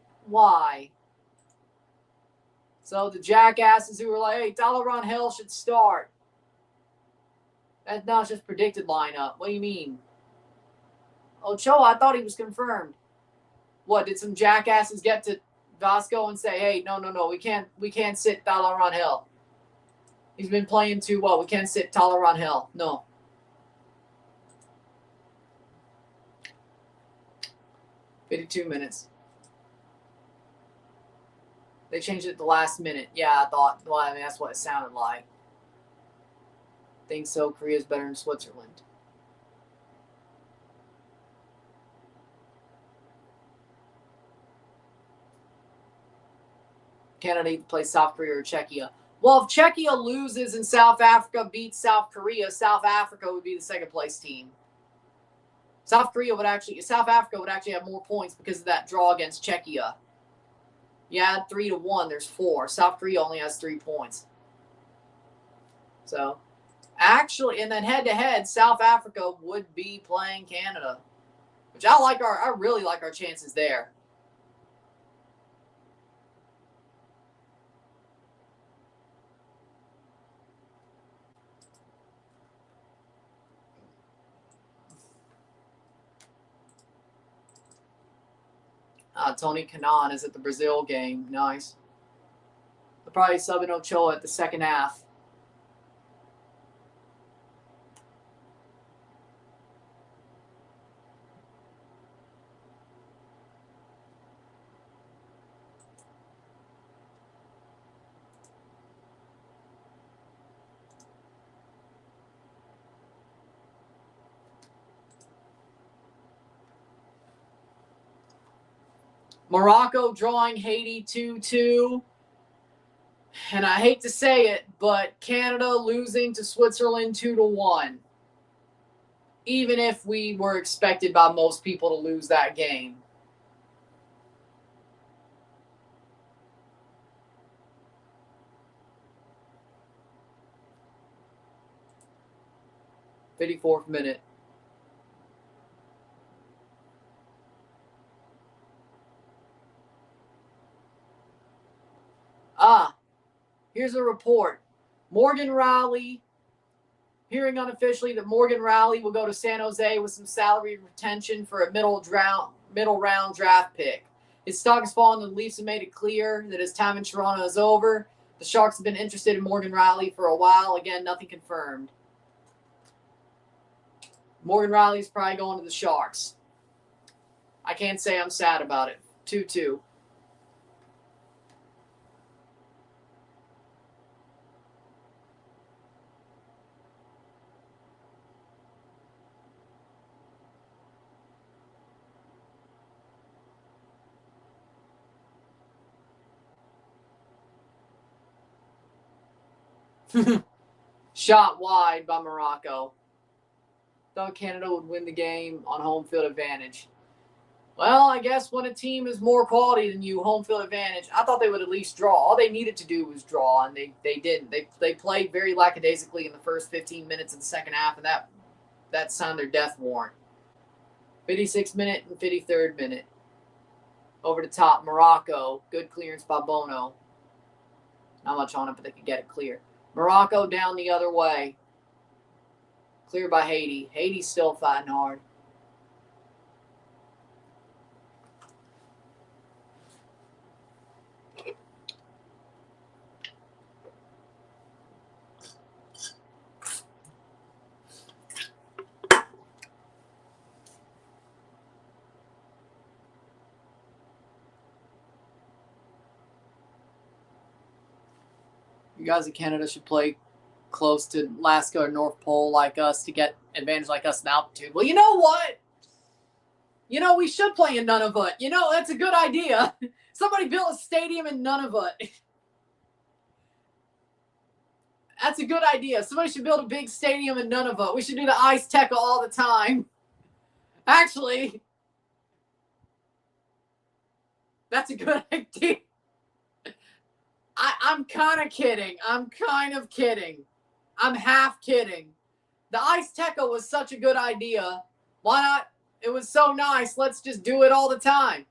So the jackasses who were like, hey, Dillon should start. That's not just predicted lineup. What do you mean? Ochoa, I thought he was confirmed. What, did some jackasses get to Vasco and say, hey, no, we can't sit Dillon. He's been playing too well. We can't sit Dillon. No. 52 minutes. They changed it at the last minute. Yeah, I thought, well, I mean, that's what it sounded like. Think so. Korea's better than Switzerland. Canada either plays South Korea or Czechia. Well, if Czechia loses and South Africa beats South Korea, South Africa would be the second place team. South Africa would actually have more points because of that draw against Czechia. You add 3 to 1, there's 4. South Korea only has 3 points. So, actually, and then head-to-head, South Africa would be playing Canada, which I really like our chances there. Tony Kanaan is at the Brazil game. Nice. They'll probably subbing Ochoa at the second half. Morocco drawing Haiti 2-2. And I hate to say it, but Canada losing to Switzerland 2-1. Even if we were expected by most people to lose that game. '54th minute. Here's a report. Hearing unofficially that Morgan Rowley will go to San Jose with some salary retention for a middle round draft pick. His stock has fallen, and the Leafs have made it clear that his time in Toronto is over. The Sharks have been interested in Morgan Rowley for a while. Again, nothing confirmed. Morgan Riley's probably going to the Sharks. I can't say I'm sad about it. 2-2. Shot wide by Morocco. Thought Canada would win the game on home field advantage. Well, I guess when a team is more quality than you, home field advantage, I thought they would at least draw. All they needed to do was draw, and they didn't. They played very lackadaisically in the first 15 minutes of the second half, and that signed their death warrant. 56th minute and 53rd minute. Over the top, Morocco. Good clearance by Bono. Not much on it, but they could get it clear. Morocco down the other way. Clear by Haiti. Haiti's still fighting hard. You guys in Canada should play close to Alaska or North Pole like us to get advantage like us in altitude. Well, you know what? We should play in Nunavut. That's a good idea. Somebody built a stadium in Nunavut. That's a good idea. Somebody should build a big stadium in Nunavut. We should do the Ice Teca all the time. Actually, that's a good idea. I'm kind of kidding. I'm half kidding. The Ice Teca was such a good idea. Why not? It was so nice. Let's just do it all the time.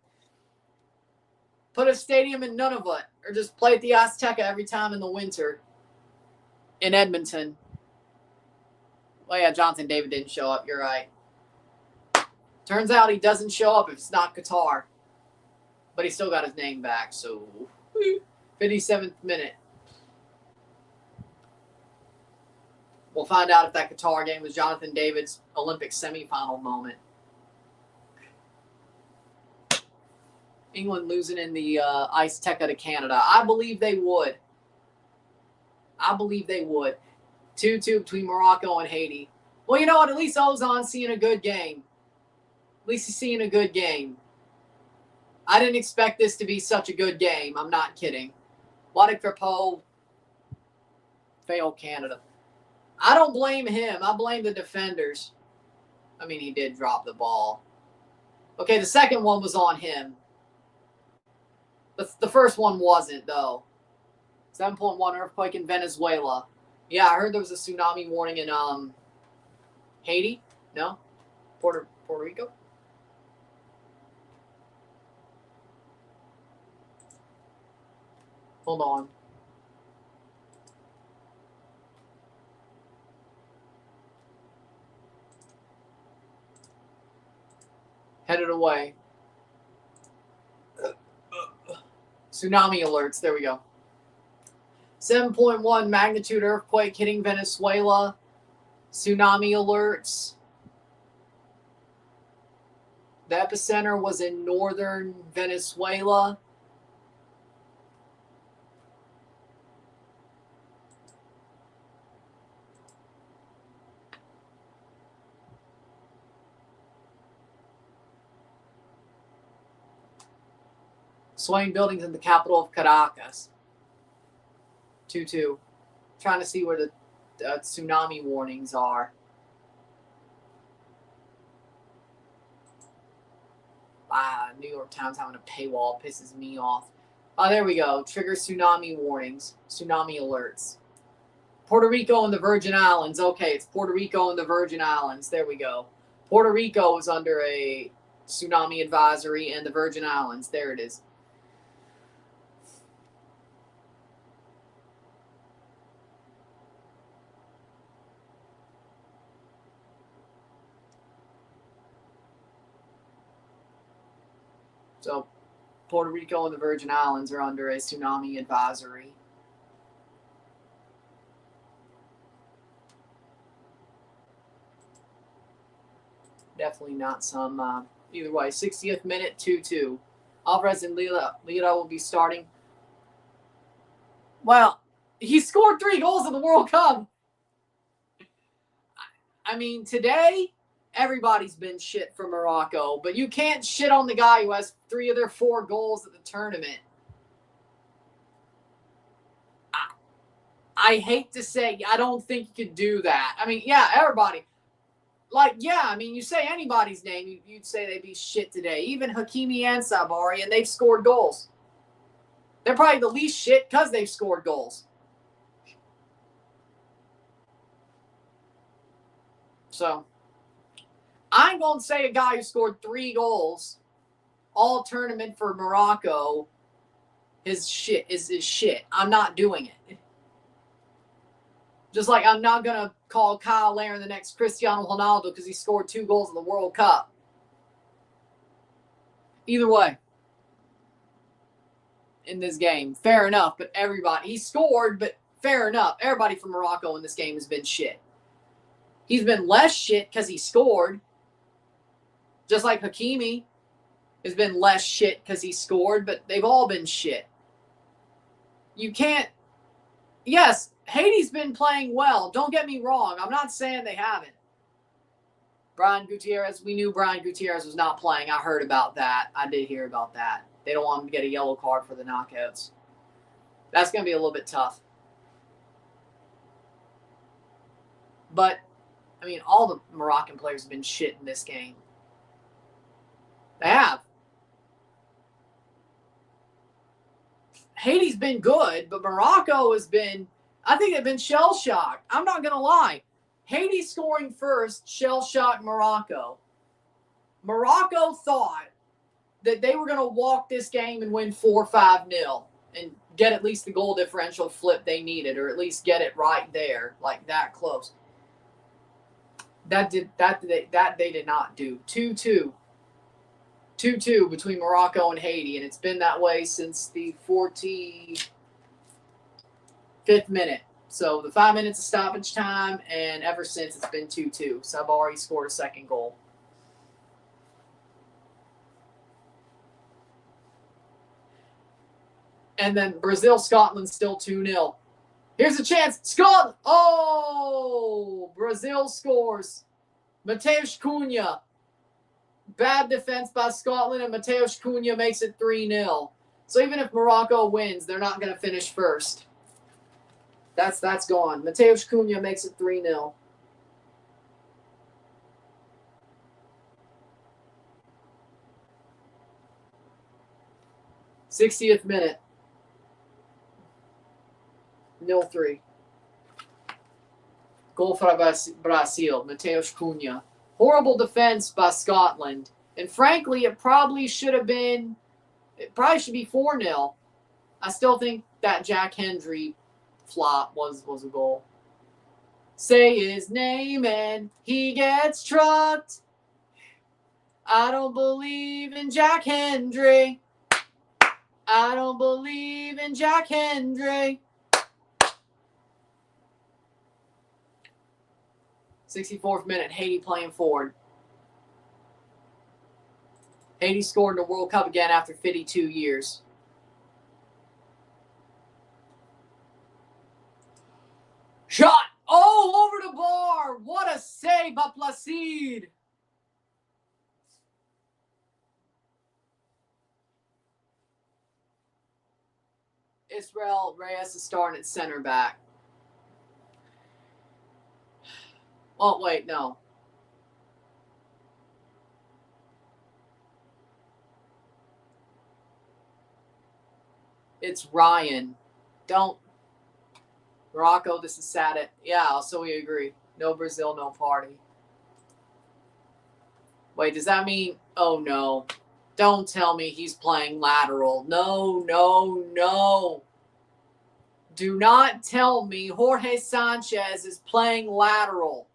Put a stadium in Nunavut, or just play at the Ice Teca every time in the winter in Edmonton. Well, yeah, Jonathan David didn't show up. You're right. Turns out he doesn't show up if it's not Qatar. But he still got his name back, so 57th minute. We'll find out if that Qatar game was Jonathan David's Olympic semifinal moment. England losing in the Ice Teca to Canada. I believe they would. 2-2 between Morocco and Haiti. Well, you know what? At least Ozon's seeing a good game. At least he's seeing a good game. I didn't expect this to be such a good game. I'm not kidding. Wadi Crepeau failed Canada. I don't blame him. I blame the defenders. I mean, he did drop the ball. Okay, the second one was on him. The first one wasn't, though. 7.1 earthquake in Venezuela. Yeah, I heard there was a tsunami warning in Haiti. No? Puerto Rico? Hold on. Headed away. Tsunami alerts. There we go. 7.1 magnitude earthquake hitting Venezuela. Tsunami alerts. The epicenter was in northern Venezuela. Swaying buildings in the capital of Caracas. 2-2. Trying to see where the tsunami warnings are. New York Times having a paywall pisses me off. Oh, there we go. Trigger tsunami warnings. Tsunami alerts. Puerto Rico and the Virgin Islands. Okay, it's Puerto Rico and the Virgin Islands. There we go. Puerto Rico is under a tsunami advisory and the Virgin Islands. There it is. So, Puerto Rico and the Virgin Islands are under a tsunami advisory. Definitely not some, either way. 60th minute, 2-2. Alvarez and Lila will be starting. Well, he scored 3 goals in the World Cup. I mean, today, everybody's been shit for Morocco, but you can't shit on the guy who has 3 of their 4 goals at the tournament. I hate to say, I don't think you could do that. I mean, yeah, everybody. Like, yeah, I mean, you say anybody's name, you'd say they'd be shit today. Even Hakimi and Sabari, and they've scored goals. They're probably the least shit because they've scored goals. So, I'm going to say a guy who scored 3 goals all tournament for Morocco is shit. I'm not doing it. Just like I'm not going to call Kyle Larin the next Cristiano Ronaldo because he scored 2 goals in the World Cup. Either way, in this game, fair enough, but everybody, he scored, but fair enough. Everybody from Morocco in this game has been shit. He's been less shit because he scored. Just like Hakimi has been less shit because he scored, but they've all been shit. You can't. Yes, Haiti's been playing well. Don't get me wrong. I'm not saying they haven't. Brian Gutierrez, we knew Brian Gutierrez was not playing. I heard about that. I did hear about that. They don't want him to get a yellow card for the knockouts. That's going to be a little bit tough. But, I mean, all the Moroccan players have been shit in this game. They have. Haiti's been good, but Morocco has been, I think they've been shell-shocked. I'm not going to lie. Haiti scoring first, shell-shocked Morocco. Morocco thought that they were going to walk this game and win 4-5-0 and get at least the goal differential flip they needed, or at least get it right there, like that close. That they did not do. 2-2. 2-2 between Morocco and Haiti, and it's been that way since the 45th minute. So the 5 minutes of stoppage time, and ever since it's been 2-2. Sabari scored a second goal. And then Brazil, Scotland still 2-0. Here's a chance. Scotland. Oh, Brazil scores. Mateus Cunha. Bad defense by Scotland, and Mateus Cunha makes it 3-0. So even if Morocco wins, they're not going to finish first. That's gone. Mateus Cunha makes it 3-0. '60th minute. 0-3. Goal for Brazil. Mateus Cunha. Horrible defense by Scotland. And frankly, it probably should be 4-0. I still think that Jack Hendry flop was a goal. Say his name and he gets trucked. I don't believe in Jack Hendry. I don't believe in Jack Hendry. 64th minute, Haiti playing forward. Haiti scored in the World Cup again after 52 years. Shot! Oh, over the bar! What a save by Placide! Israel Reyes is starting at center back. Oh, wait, no. It's Ryan. Don't. Morocco, this is sad. Yeah, so we agree. No Brazil, no party. Wait, does that mean? Oh, no. Don't tell me he's playing lateral. No, no, no. Do not tell me Jorge Sanchez is playing lateral.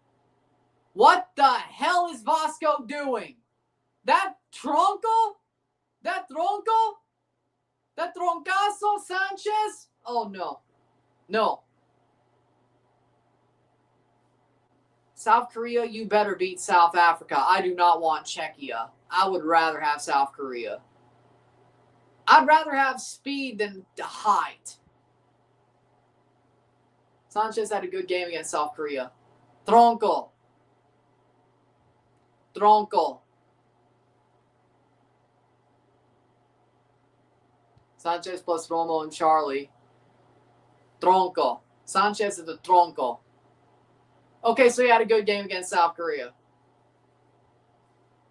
What the hell is Vasco doing? That tronco? That tronco? That troncazo Sanchez? Oh, no. No. South Korea, you better beat South Africa. I do not want Czechia. I would rather have South Korea. I'd rather have speed than height. Sanchez had a good game against South Korea. Tronco. Tronco. Sanchez plus Romo and Charlie. Tronco. Sanchez is the tronco. Okay, so he had a good game against South Korea.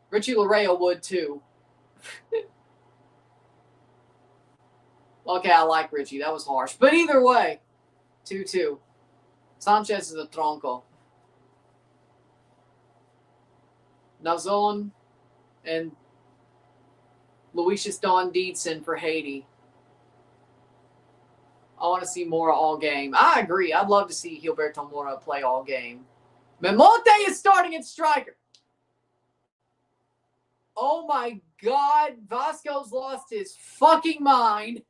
Richie Larejo would too. Okay, I like Richie. That was harsh. But either way, 2-2. Sanchez is a tronco. Nazon and Lucius Don Dietzen for Haiti. I want to see Mora all game. I agree. I'd love to see Gilberto Mora play all game. Memonte is starting at striker. Oh my God. Vasco's lost his fucking mind.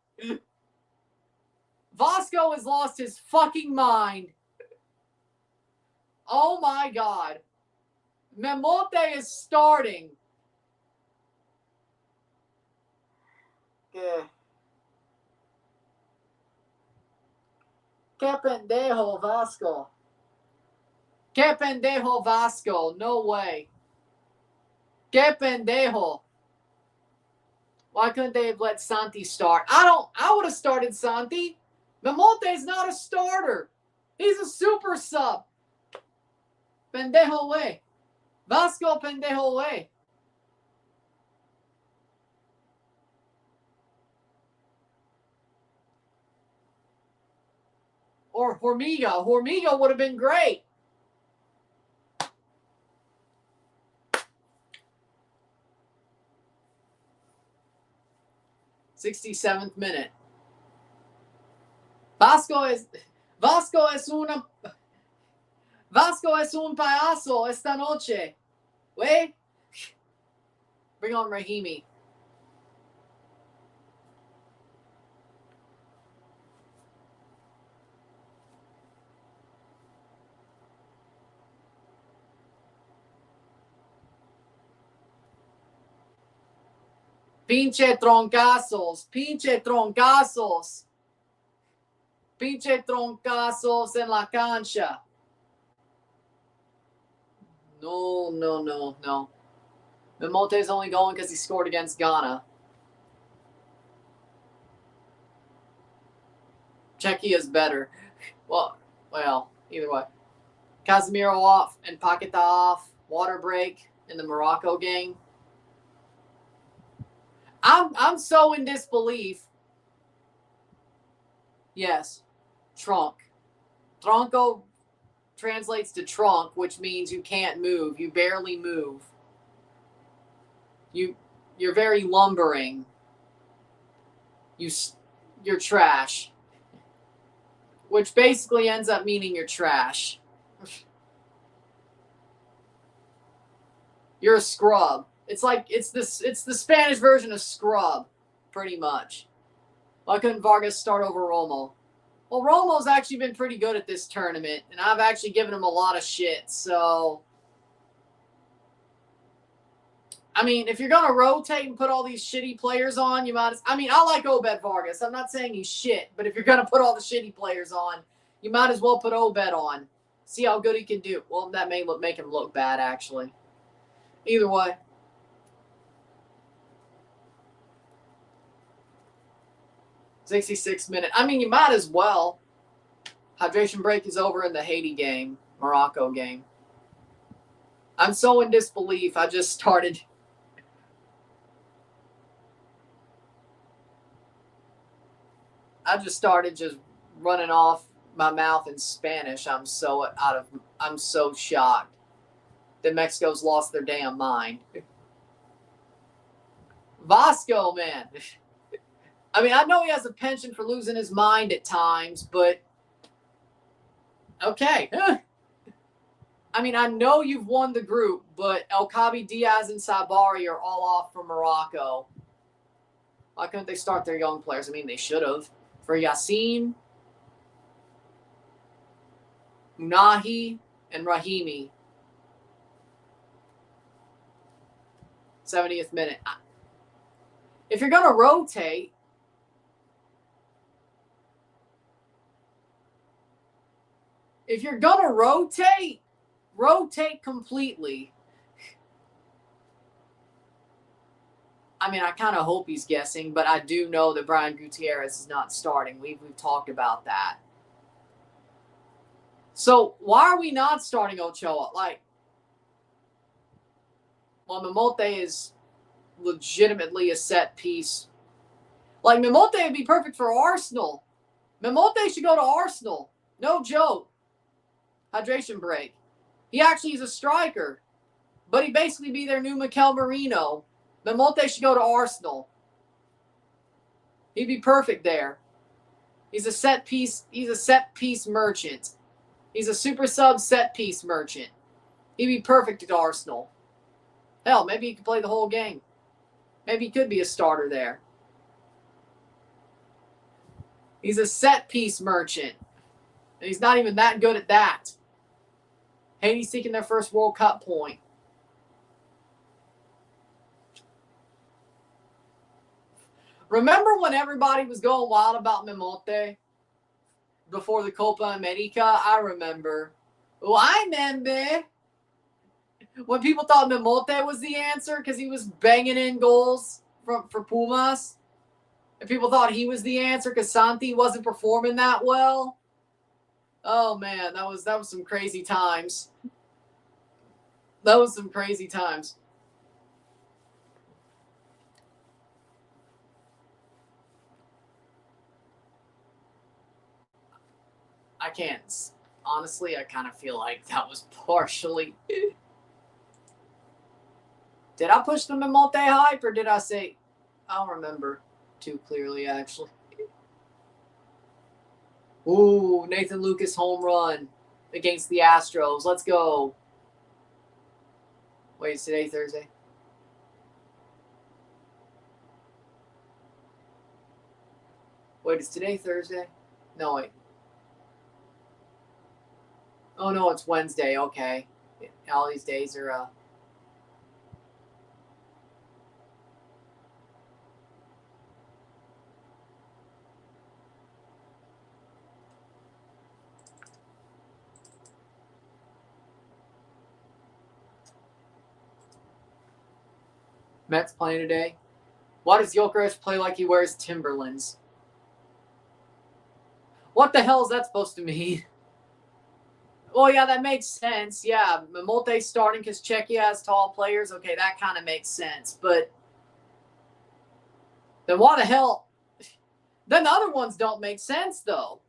Vasco has lost his fucking mind. Oh my God. Memonte is starting. Yeah. Que pendejo Vasco. Que pendejo Vasco. No way. Que pendejo. Why couldn't they have let Santi start? I would have started Santi. Memonte's not a starter. He's a super sub. Pendejo way. Vasco pendejo way. Or Hormiga. Hormiga would have been great. '67th minute. Vasco es un payaso esta noche. Wait. Bring on Rahimi. Pinche troncazos. Pinche troncazos. Pinche troncazos en la cancha. No. Mimote's only going because he scored against Ghana. Czechia is better. Well, either way. Casemiro off and Paqueta off. Water break in the Morocco game. I'm so in disbelief. Yes, trunk. Tronco translates to trunk, which means you can't move. You barely move. You're very lumbering. You're trash. Which basically ends up meaning you're trash. You're a scrub. It's the Spanish version of scrub, pretty much. Why couldn't Vargas start over Romo? Well, Romo's actually been pretty good at this tournament, and I've actually given him a lot of shit, so... I mean, if you're going to rotate and put all these shitty players on, you might... I mean, I like Obed Vargas. I'm not saying he's shit, but if you're going to put all the shitty players on, you might as well put Obed on. See how good he can do. Well, that may make him look bad, actually. Either way. '66 minute. I mean, you might as well. Hydration break is over in the Haiti game, Morocco game. I'm so in disbelief. I just started just running off my mouth in Spanish. I'm so shocked that Mexico's lost their damn mind. Vasco, man. I mean, I know he has a penchant for losing his mind at times, but okay. I mean, I know you've won the group, but El Kabi, Diaz, and Sabari are all off from Morocco. Why couldn't they start their young players? I mean, they should have. For Yassin, Unahi, and Rahimi. 70th minute. If you're going to rotate, rotate completely. I mean, I kind of hope he's guessing, but I do know that Brian Gutierrez is not starting. We've talked about that. So why are we not starting Ochoa? Mimote is legitimately a set piece. Mimote would be perfect for Arsenal. Mimote should go to Arsenal. No joke. Hydration break. He actually is a striker, but he'd basically be their new Mikel Merino. Mimote should go to Arsenal. He'd be perfect there. He's a set piece merchant. He's a super sub set piece merchant. He'd be perfect at Arsenal. Hell, maybe he could play the whole game. Maybe he could be a starter there. He's a set piece merchant. And he's not even that good at that. Haiti's seeking their first World Cup point. Remember when everybody was going wild about Mimote before the Copa America? I remember. When people thought Mimote was the answer because he was banging in goals for Pumas. And people thought he was the answer because Santi wasn't performing that well. Oh, man, that was some crazy times. That was some crazy times. I can't. Honestly, I kind of feel like that was partially... Did I push the Mimote hype or did I say... I don't remember too clearly, actually. Ooh, Nathan Lucas home run against the Astros. Let's go. Wait, is today Thursday? Wait, is today Thursday? No, wait. Oh, no, it's Wednesday. Okay. All these days are... Mets playing today. Why does Yepez play like he wears Timberlands? What the hell is that supposed to mean? Well, yeah, that makes sense. Yeah, Molte's starting because Czechia has tall players. Okay, that kind of makes sense. But then why the hell? Then the other ones don't make sense, though.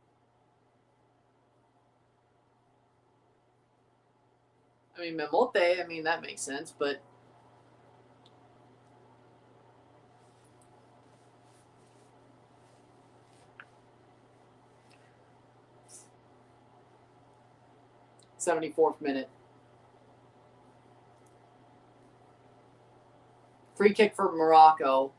I mean, Memote, that makes sense, but '74th minute. Free kick for Morocco.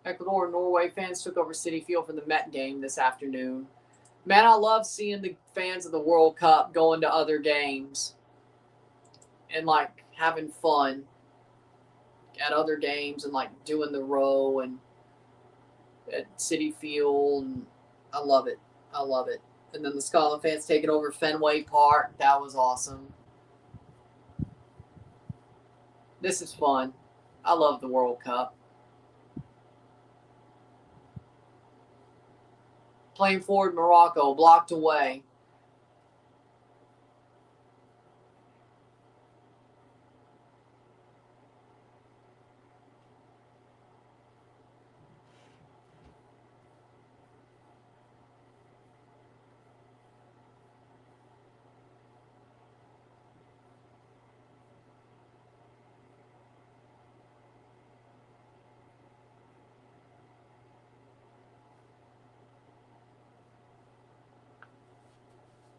Ecuador and Norway fans took over Citi Field for the Met game this afternoon. Man, I love seeing the fans of the World Cup going to other games and, like, having fun at other games and, like, doing the row and at Citi Field. And I love it. I love it. And then the Scotland fans taking over Fenway Park. That was awesome. This is fun. I love the World Cup. Playing forward, Morocco, blocked away.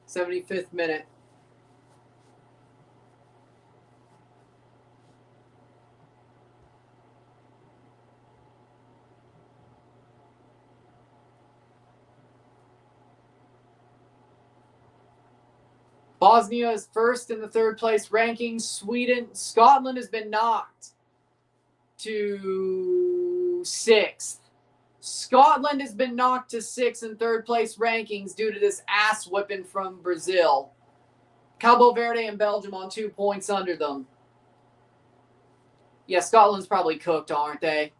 '75th minute. Bosnia is first in the third place rankings. Scotland has been knocked to 6th. Scotland has been knocked to 6th in third place rankings due to this ass whipping from Brazil. Cabo Verde and Belgium on 2 points under them. Yeah, Scotland's probably cooked, aren't they?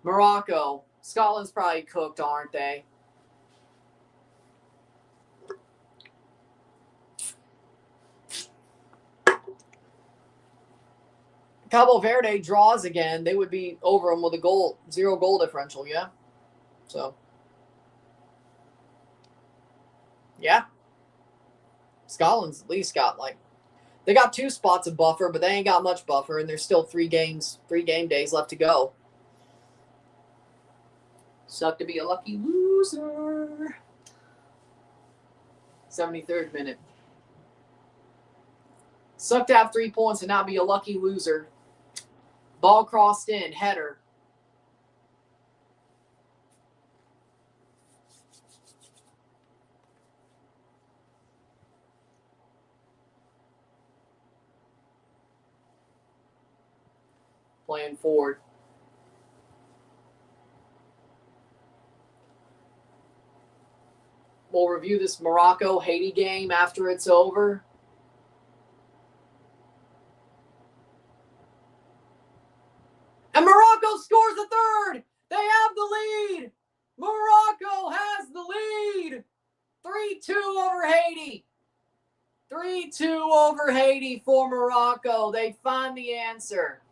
Morocco. Scotland's probably cooked, aren't they? Cabo Verde draws again, they would be over them with a goal, 0 goal differential, yeah? So, yeah. Scotland's at least got, like, they got 2 spots of buffer, but they ain't got much buffer, and there's still 3 game days left to go. Suck to be a lucky loser. 73rd minute. Suck to have 3 points and not be a lucky loser. Ball crossed in, header. Playing forward. We'll review this Morocco-Haiti game after it's over. And Morocco scores a third. They have the lead. Morocco has the lead. 3-2 over Haiti. 3-2 over Haiti for Morocco. They find the answer.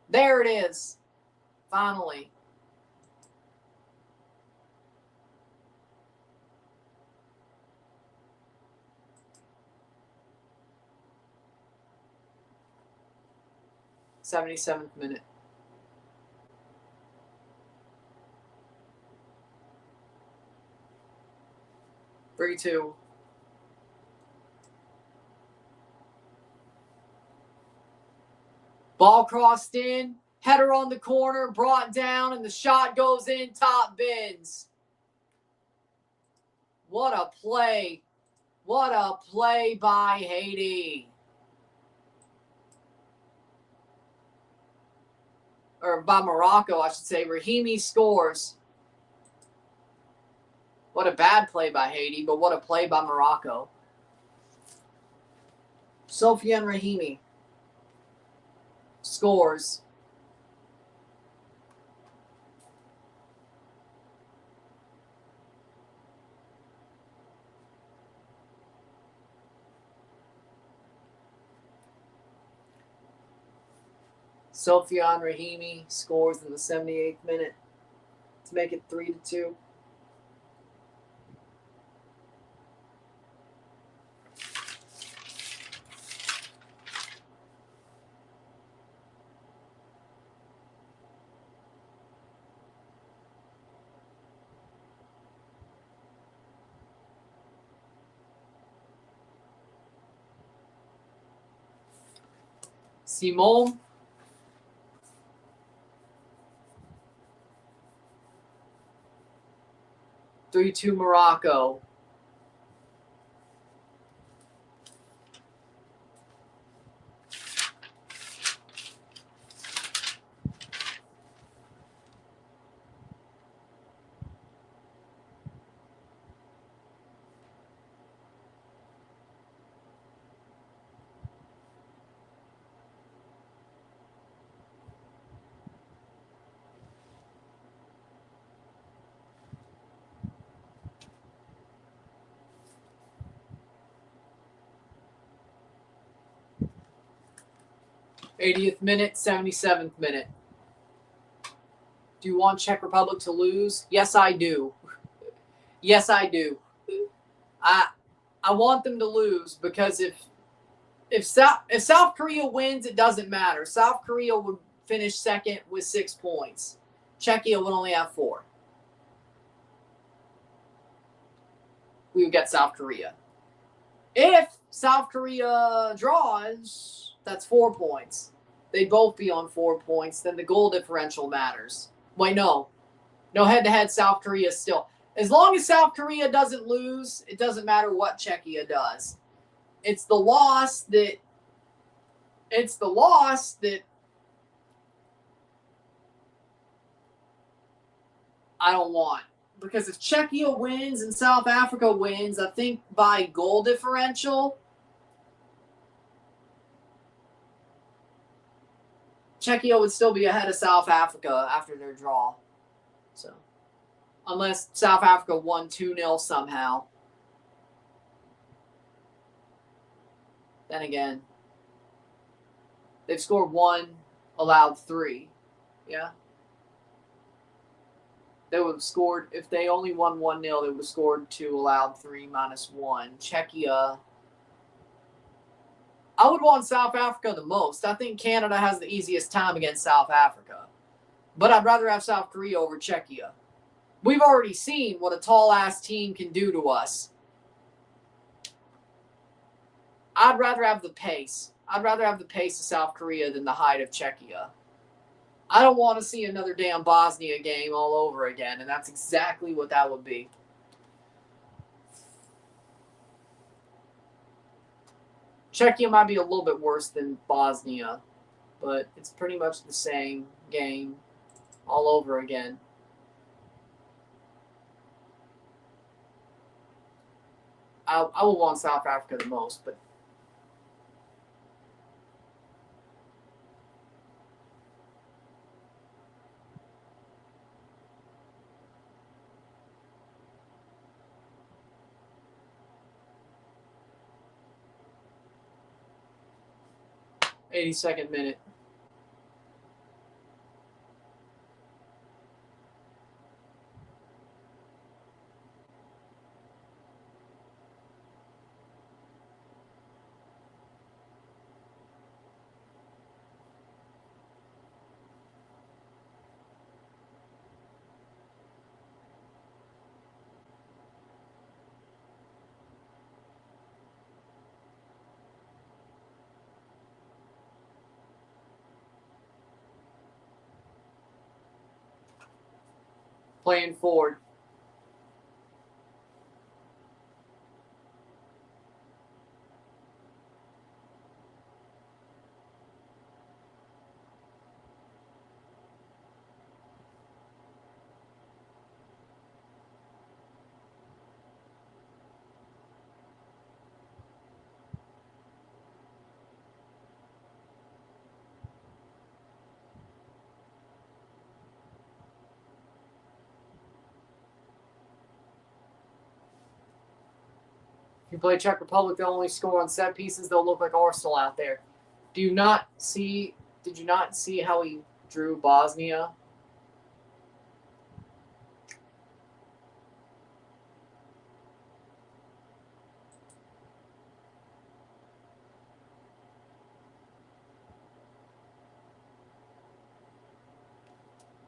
There it is. Finally. '77th minute. 3-2. Ball crossed in. Header on the corner. Brought down. And the shot goes in. Top bins. What a play. What a play by Haiti. Or by Morocco, I should say. Rahimi scores. What a bad play by Haiti, but what a play by Morocco. Sofiane Rahimi scores. Sofiane Rahimi scores in the 78th minute to make it 3-2. Simon. (3-2) Morocco. (80th minute, 77th minute). Do you want Czech Republic to lose? Yes, I do. Yes, I do. I want them to lose because if South Korea wins, it doesn't matter. South Korea would finish second with 6 points. Czechia would only have 4. We would get South Korea. If South Korea draws, that's 4 points. They'd both be on 4 points. Then the goal differential matters. Wait, no. No head-to-head. South Korea still. As long as South Korea doesn't lose, it doesn't matter what Czechia does. It's the loss that I don't want. Because if Czechia wins and South Africa wins, I think by goal differential, Czechia would still be ahead of South Africa after their draw. So, unless South Africa won 2-0 somehow. Then again, they've scored 1, allowed 3. Yeah. They would have scored, if they only won 1-0, they would have scored 2, allowed 3, -1. Czechia. I would want South Africa the most. I think Canada has the easiest time against South Africa. But I'd rather have South Korea over Czechia. We've already seen what a tall-ass team can do to us. I'd rather have the pace. I'd rather have the pace of South Korea than the height of Czechia. I don't want to see another damn Bosnia game all over again, and that's exactly what that would be. Czechia might be a little bit worse than Bosnia, but it's pretty much the same game all over again. I will want South Africa the most, but (82nd minute). Playing forward. If you play Czech Republic, they'll only score on set pieces. They'll look like Arsenal out there. Did you not see how he drew Bosnia?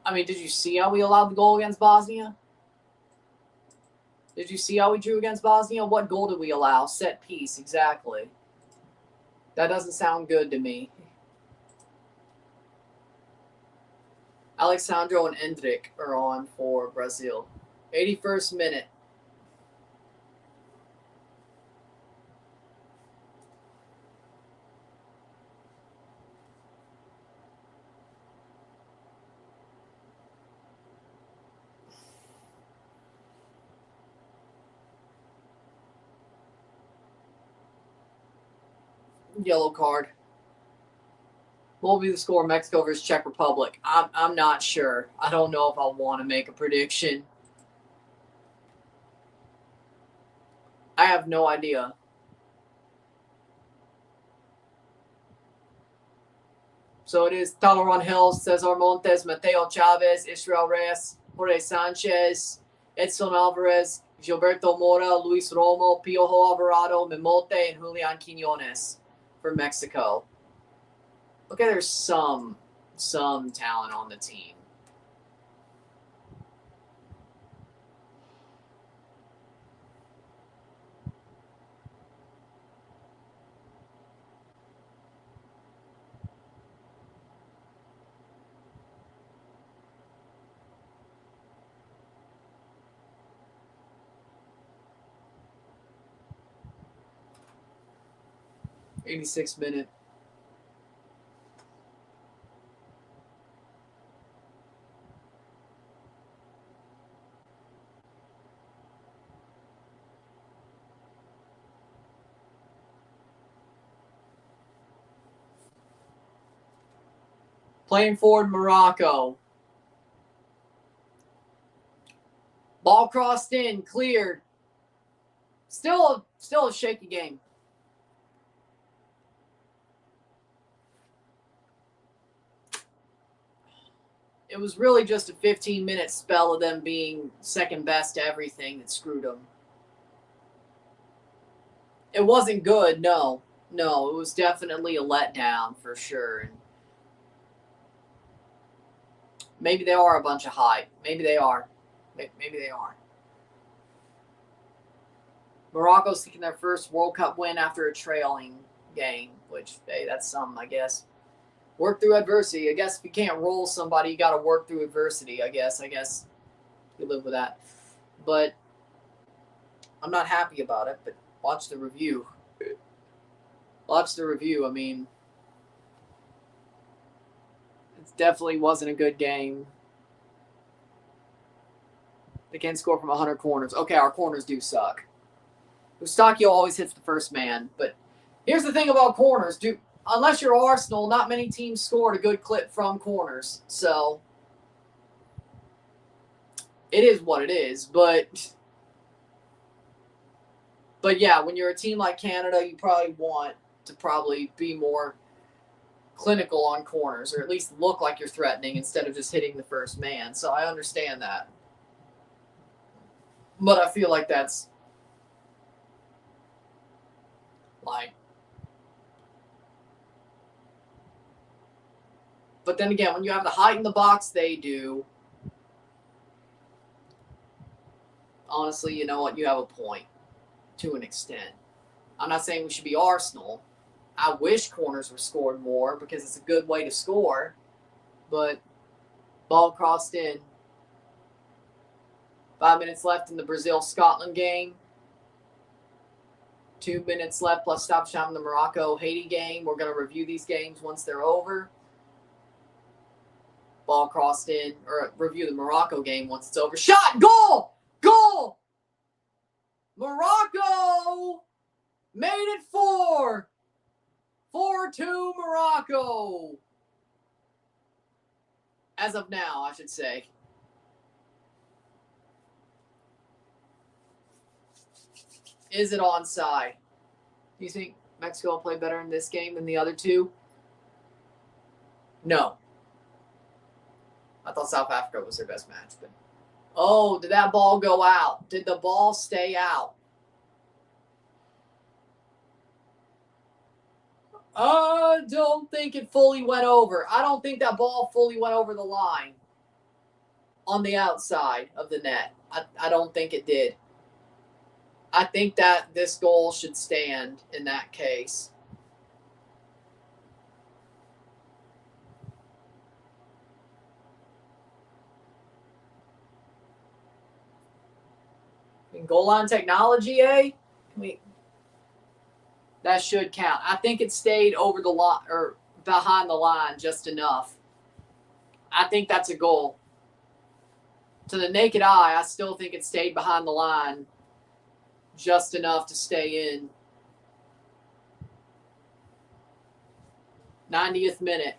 I mean, did you see how we allowed the goal against Bosnia? Did you see how we drew against Bosnia? What goal did we allow? Set piece, exactly. That doesn't sound good to me. Alexandro and Endrick are on for Brazil. 81st minute. Yellow card. What will be the score of Mexico versus Czech Republic? I'm not sure. I don't know if I want to make a prediction. I have no idea. So it is Talaron Hills, Cesar Montes, Mateo Chavez, Israel Reyes, Jorge Sanchez, Edson Alvarez, Gilberto Mora, Luis Romo, Piojo Alvarado, Mimote, and Julian Quinones for Mexico. Okay, there's some talent on the team. '86 minute. Playing forward, Morocco. Ball crossed in, cleared. Still a shaky game. It was really just a 15-minute spell of them being second best to everything that screwed them. It wasn't good, no. No, it was definitely a letdown for sure. And maybe they are a bunch of hype. Maybe they are. Maybe they are. Morocco's taking their first World Cup win after a trailing game, which, hey, that's something, I guess. Work through adversity. I guess if you can't roll somebody, you got to work through adversity, I guess. You live with that. But I'm not happy about it, but watch the review. Watch the review. I mean, it definitely wasn't a good game. They can't score from 100 corners. Okay, our corners do suck. Eustachio always hits the first man, but here's the thing about corners. Unless you're Arsenal, not many teams scored a good clip from corners. So it is what it is. But yeah, when you're a team like Canada, you probably want to be more clinical on corners, or at least look like you're threatening instead of just hitting the first man. So I understand that. But I feel like that's like. But then again, when you have the height in the box they do, honestly, you know what? You have a point to an extent. I'm not saying we should be Arsenal. I wish corners were scored more because it's a good way to score. But ball crossed in. 5 minutes left in the Brazil-Scotland game. 2 minutes left plus stoppage time in the Morocco-Haiti game. We're going to review these games once they're over. Ball crossed in, or review the Morocco game once it's over. Shot! Goal! Goal! Morocco made it 4. 4-2 Morocco. As of now, I should say. Is it onside? Do you think Mexico will play better in this game than the other two? No. I thought South Africa was their best match. But oh, did that ball go out? Did the ball stay out? I don't think it fully went over. I don't think that ball fully went over the line on the outside of the net. I don't think it did. I think that this goal should stand in that case. In goal line technology, that should count. I think it stayed over the line or behind the line just enough. I think that's a goal. To the naked eye, I still think it stayed behind the line just enough to stay in. 90th minute.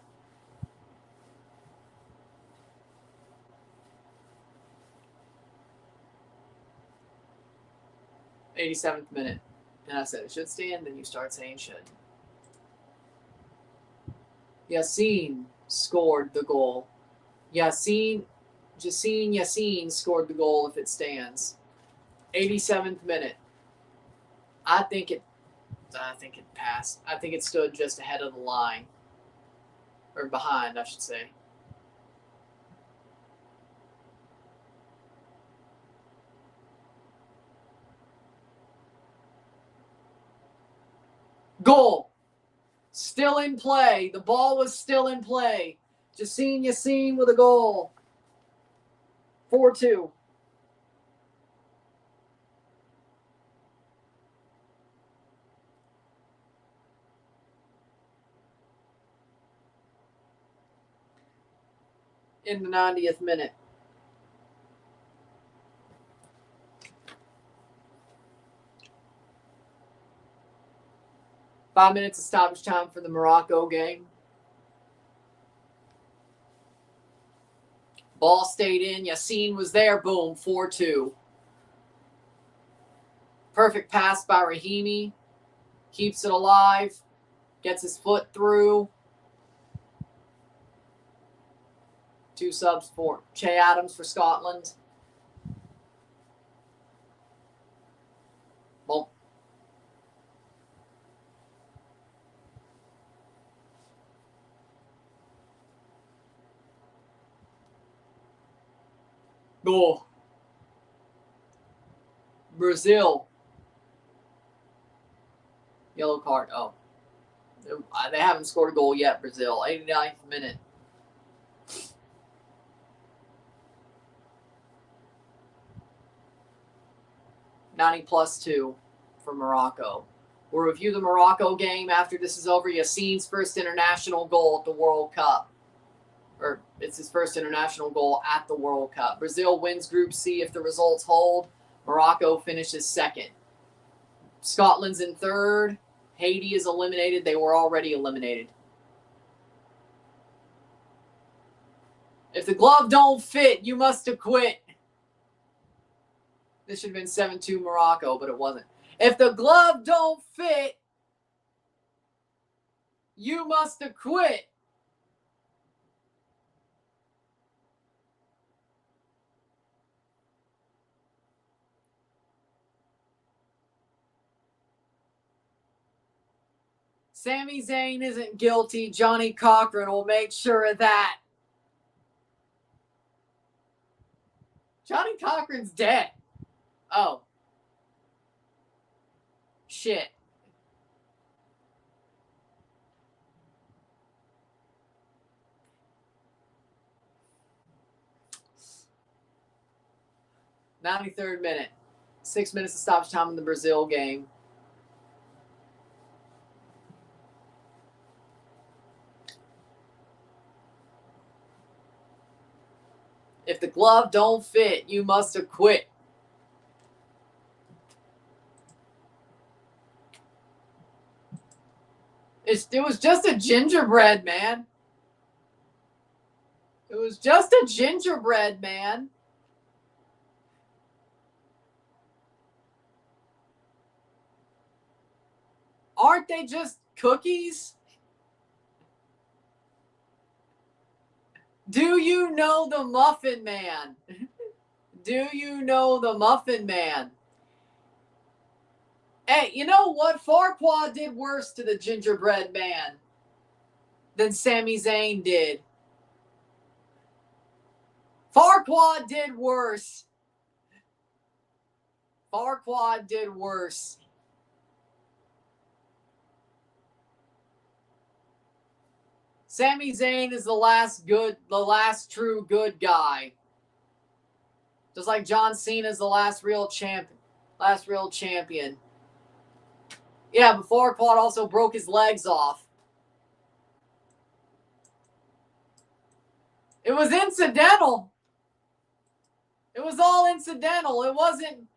'87th minute. And I said it should stand, then you start saying should. Yassine scored the goal. Yassine scored the goal if it stands. 87th minute. I think it passed. I think it stood just ahead of the line. Or behind, I should say. Goal. Still in play. The ball was still in play. Yassine with a goal. 4-2. In the 90th minute. Five minutes of stoppage time for the Morocco game. Ball stayed in. Yassine was there. Boom. 4-2. Perfect pass by Rahimi. Keeps it alive. Gets his foot through. 2 subs for Che Adams for Scotland. Boom. Goal. Brazil. Yellow card. Oh. They haven't scored a goal yet, Brazil. 89th minute. +2 for Morocco. We'll review the Morocco game after this is over. Yassine's first international goal at the World Cup. Or it's his first international goal at the World Cup. Brazil wins Group C if the results hold. Morocco finishes second. Scotland's in third. Haiti is eliminated. They were already eliminated. If the glove don't fit, you must have quit. This should have been 7-2 Morocco, but it wasn't. If the glove don't fit, you must have quit. Sami Zayn isn't guilty. Johnny Cochran will make sure of that. Johnny Cochran's dead. Oh. Shit. 93rd minute. 6 minutes of stoppage time in the Brazil game. If the glove don't fit, you must have quit. It was just a gingerbread, man. It was just a gingerbread, man. Aren't they just cookies? Do you know the Muffin Man? Do you know the Muffin Man? Hey, you know what? Farquaad did worse to the gingerbread man than Sami Zayn did. Farquaad did worse. Farquaad did worse. Sami Zayn is the last true good guy. Just like John Cena is the last real champion. Yeah, but Farquaad also broke his legs off. It was incidental. It was all incidental. It wasn't.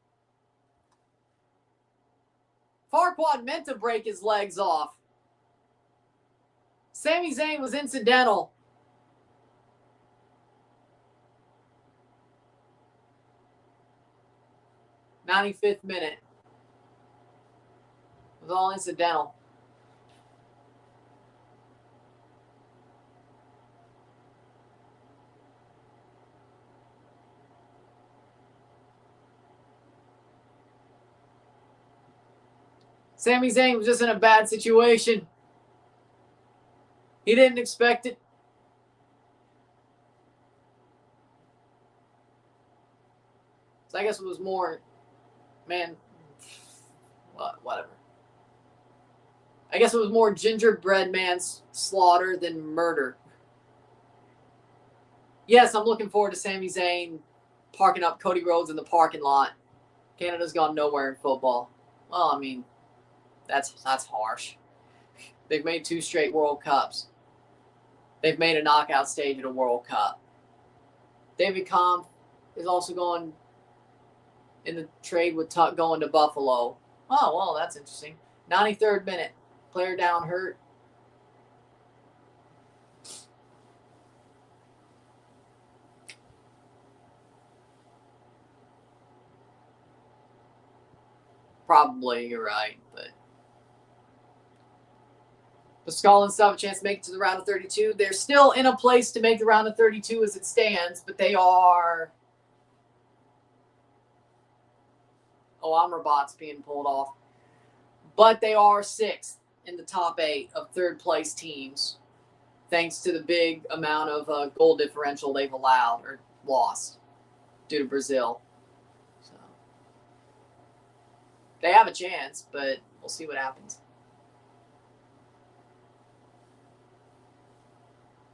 Farquaad meant to break his legs off. Sami Zayn was incidental. '95th minute. It was all incidental. Sami Zayn was just in a bad situation. He didn't expect it. So I guess it was more, man, whatever. I guess it was more gingerbread man's slaughter than murder. Yes, I'm looking forward to Sami Zayn parking up Cody Rhodes in the parking lot. Canada's gone nowhere in football. Well, I mean, that's harsh. They've made 2 straight World Cups. They've made a knockout stage at a World Cup. David Kampf is also going in the trade with Tuck going to Buffalo. Oh, well, that's interesting. 93rd minute. Player down hurt. Probably, you're right, but Scotland still have a chance to make it to the round of 32. They're still in a place to make the round of 32 as it stands, but they are. Oh, Amrabat's being pulled off. But they are 6th in the top 8 of 3rd place teams, thanks to the big amount of goal differential they've allowed or lost due to Brazil. So they have a chance, but we'll see what happens.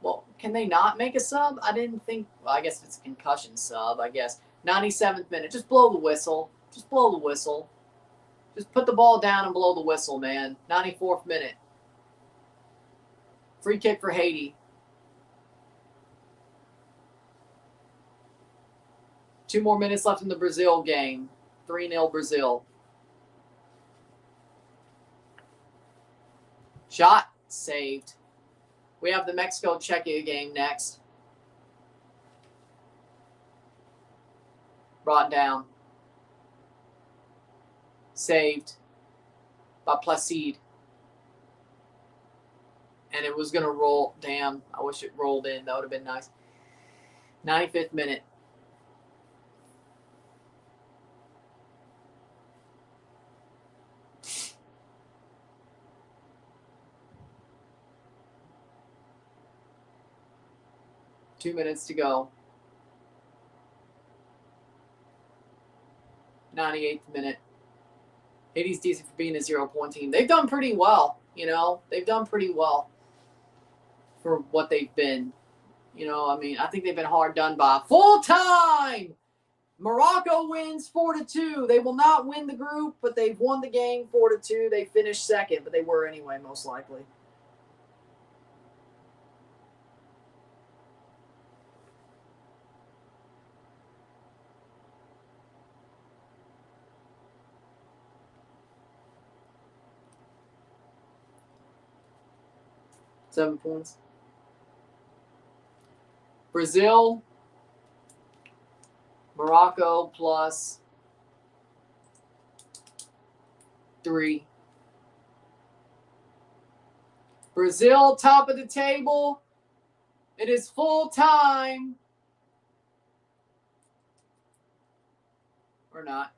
Well, can they not make a sub? I didn't think. Well, I guess it's a concussion sub, I guess. 97th minute. Just blow the whistle. Just blow the whistle. Just put the ball down and blow the whistle, man. 94th minute. Free kick for Haiti. 2 more minutes left in the Brazil game. 3-0 Brazil. Shot saved. We have the Mexico-Czechia game next. Brought down. Saved by Placide. And it was going to roll. Damn, I wish it rolled in. That would have been nice. 95th minute. Two minutes to go. 98th minute. Haiti's decent for being a 0-point team. They've done pretty well, you know. They've done pretty well for what they've been. You know, I mean, I think they've been hard done by. Full time! Morocco wins 4-2. They will not win the group, but they've won the game 4-2. They finished second, but they were anyway, most likely. Seven points. Brazil, Morocco plus 3. Brazil, top of the table. It is full time. Or not.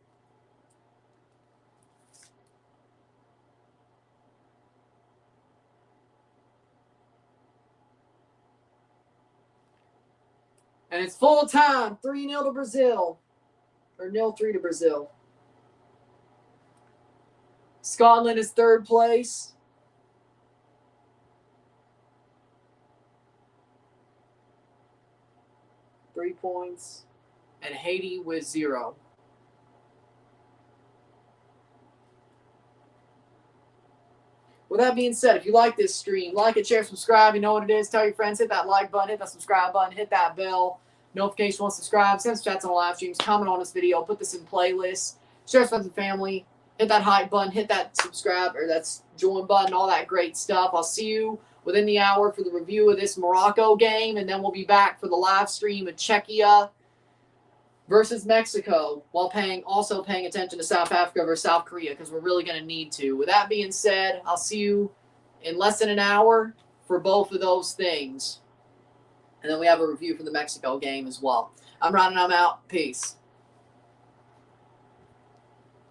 And it's full time. 3-0 to Brazil. Or 0-3 to Brazil. Scotland is third place. Three points. And Haiti with 0. With that being said, if you like this stream, like it, share, subscribe. You know what it is. Tell your friends. Hit that like button. Hit that subscribe button. Hit that bell. Notification once subscribe. Send chats on live streams. Comment on this video. Put this in playlists. Share with friends and family. Hit that hype button. Hit that subscribe or that join button. All that great stuff. I'll see you within the hour for the review of this Morocco game. And then we'll be back for the live stream of Czechia versus Mexico, while also paying attention to South Africa versus South Korea, because we're really going to need to. With that being said, I'll see you in less than an hour for both of those things. And then we have a review for the Mexico game as well. I'm Ron and I'm out. Peace.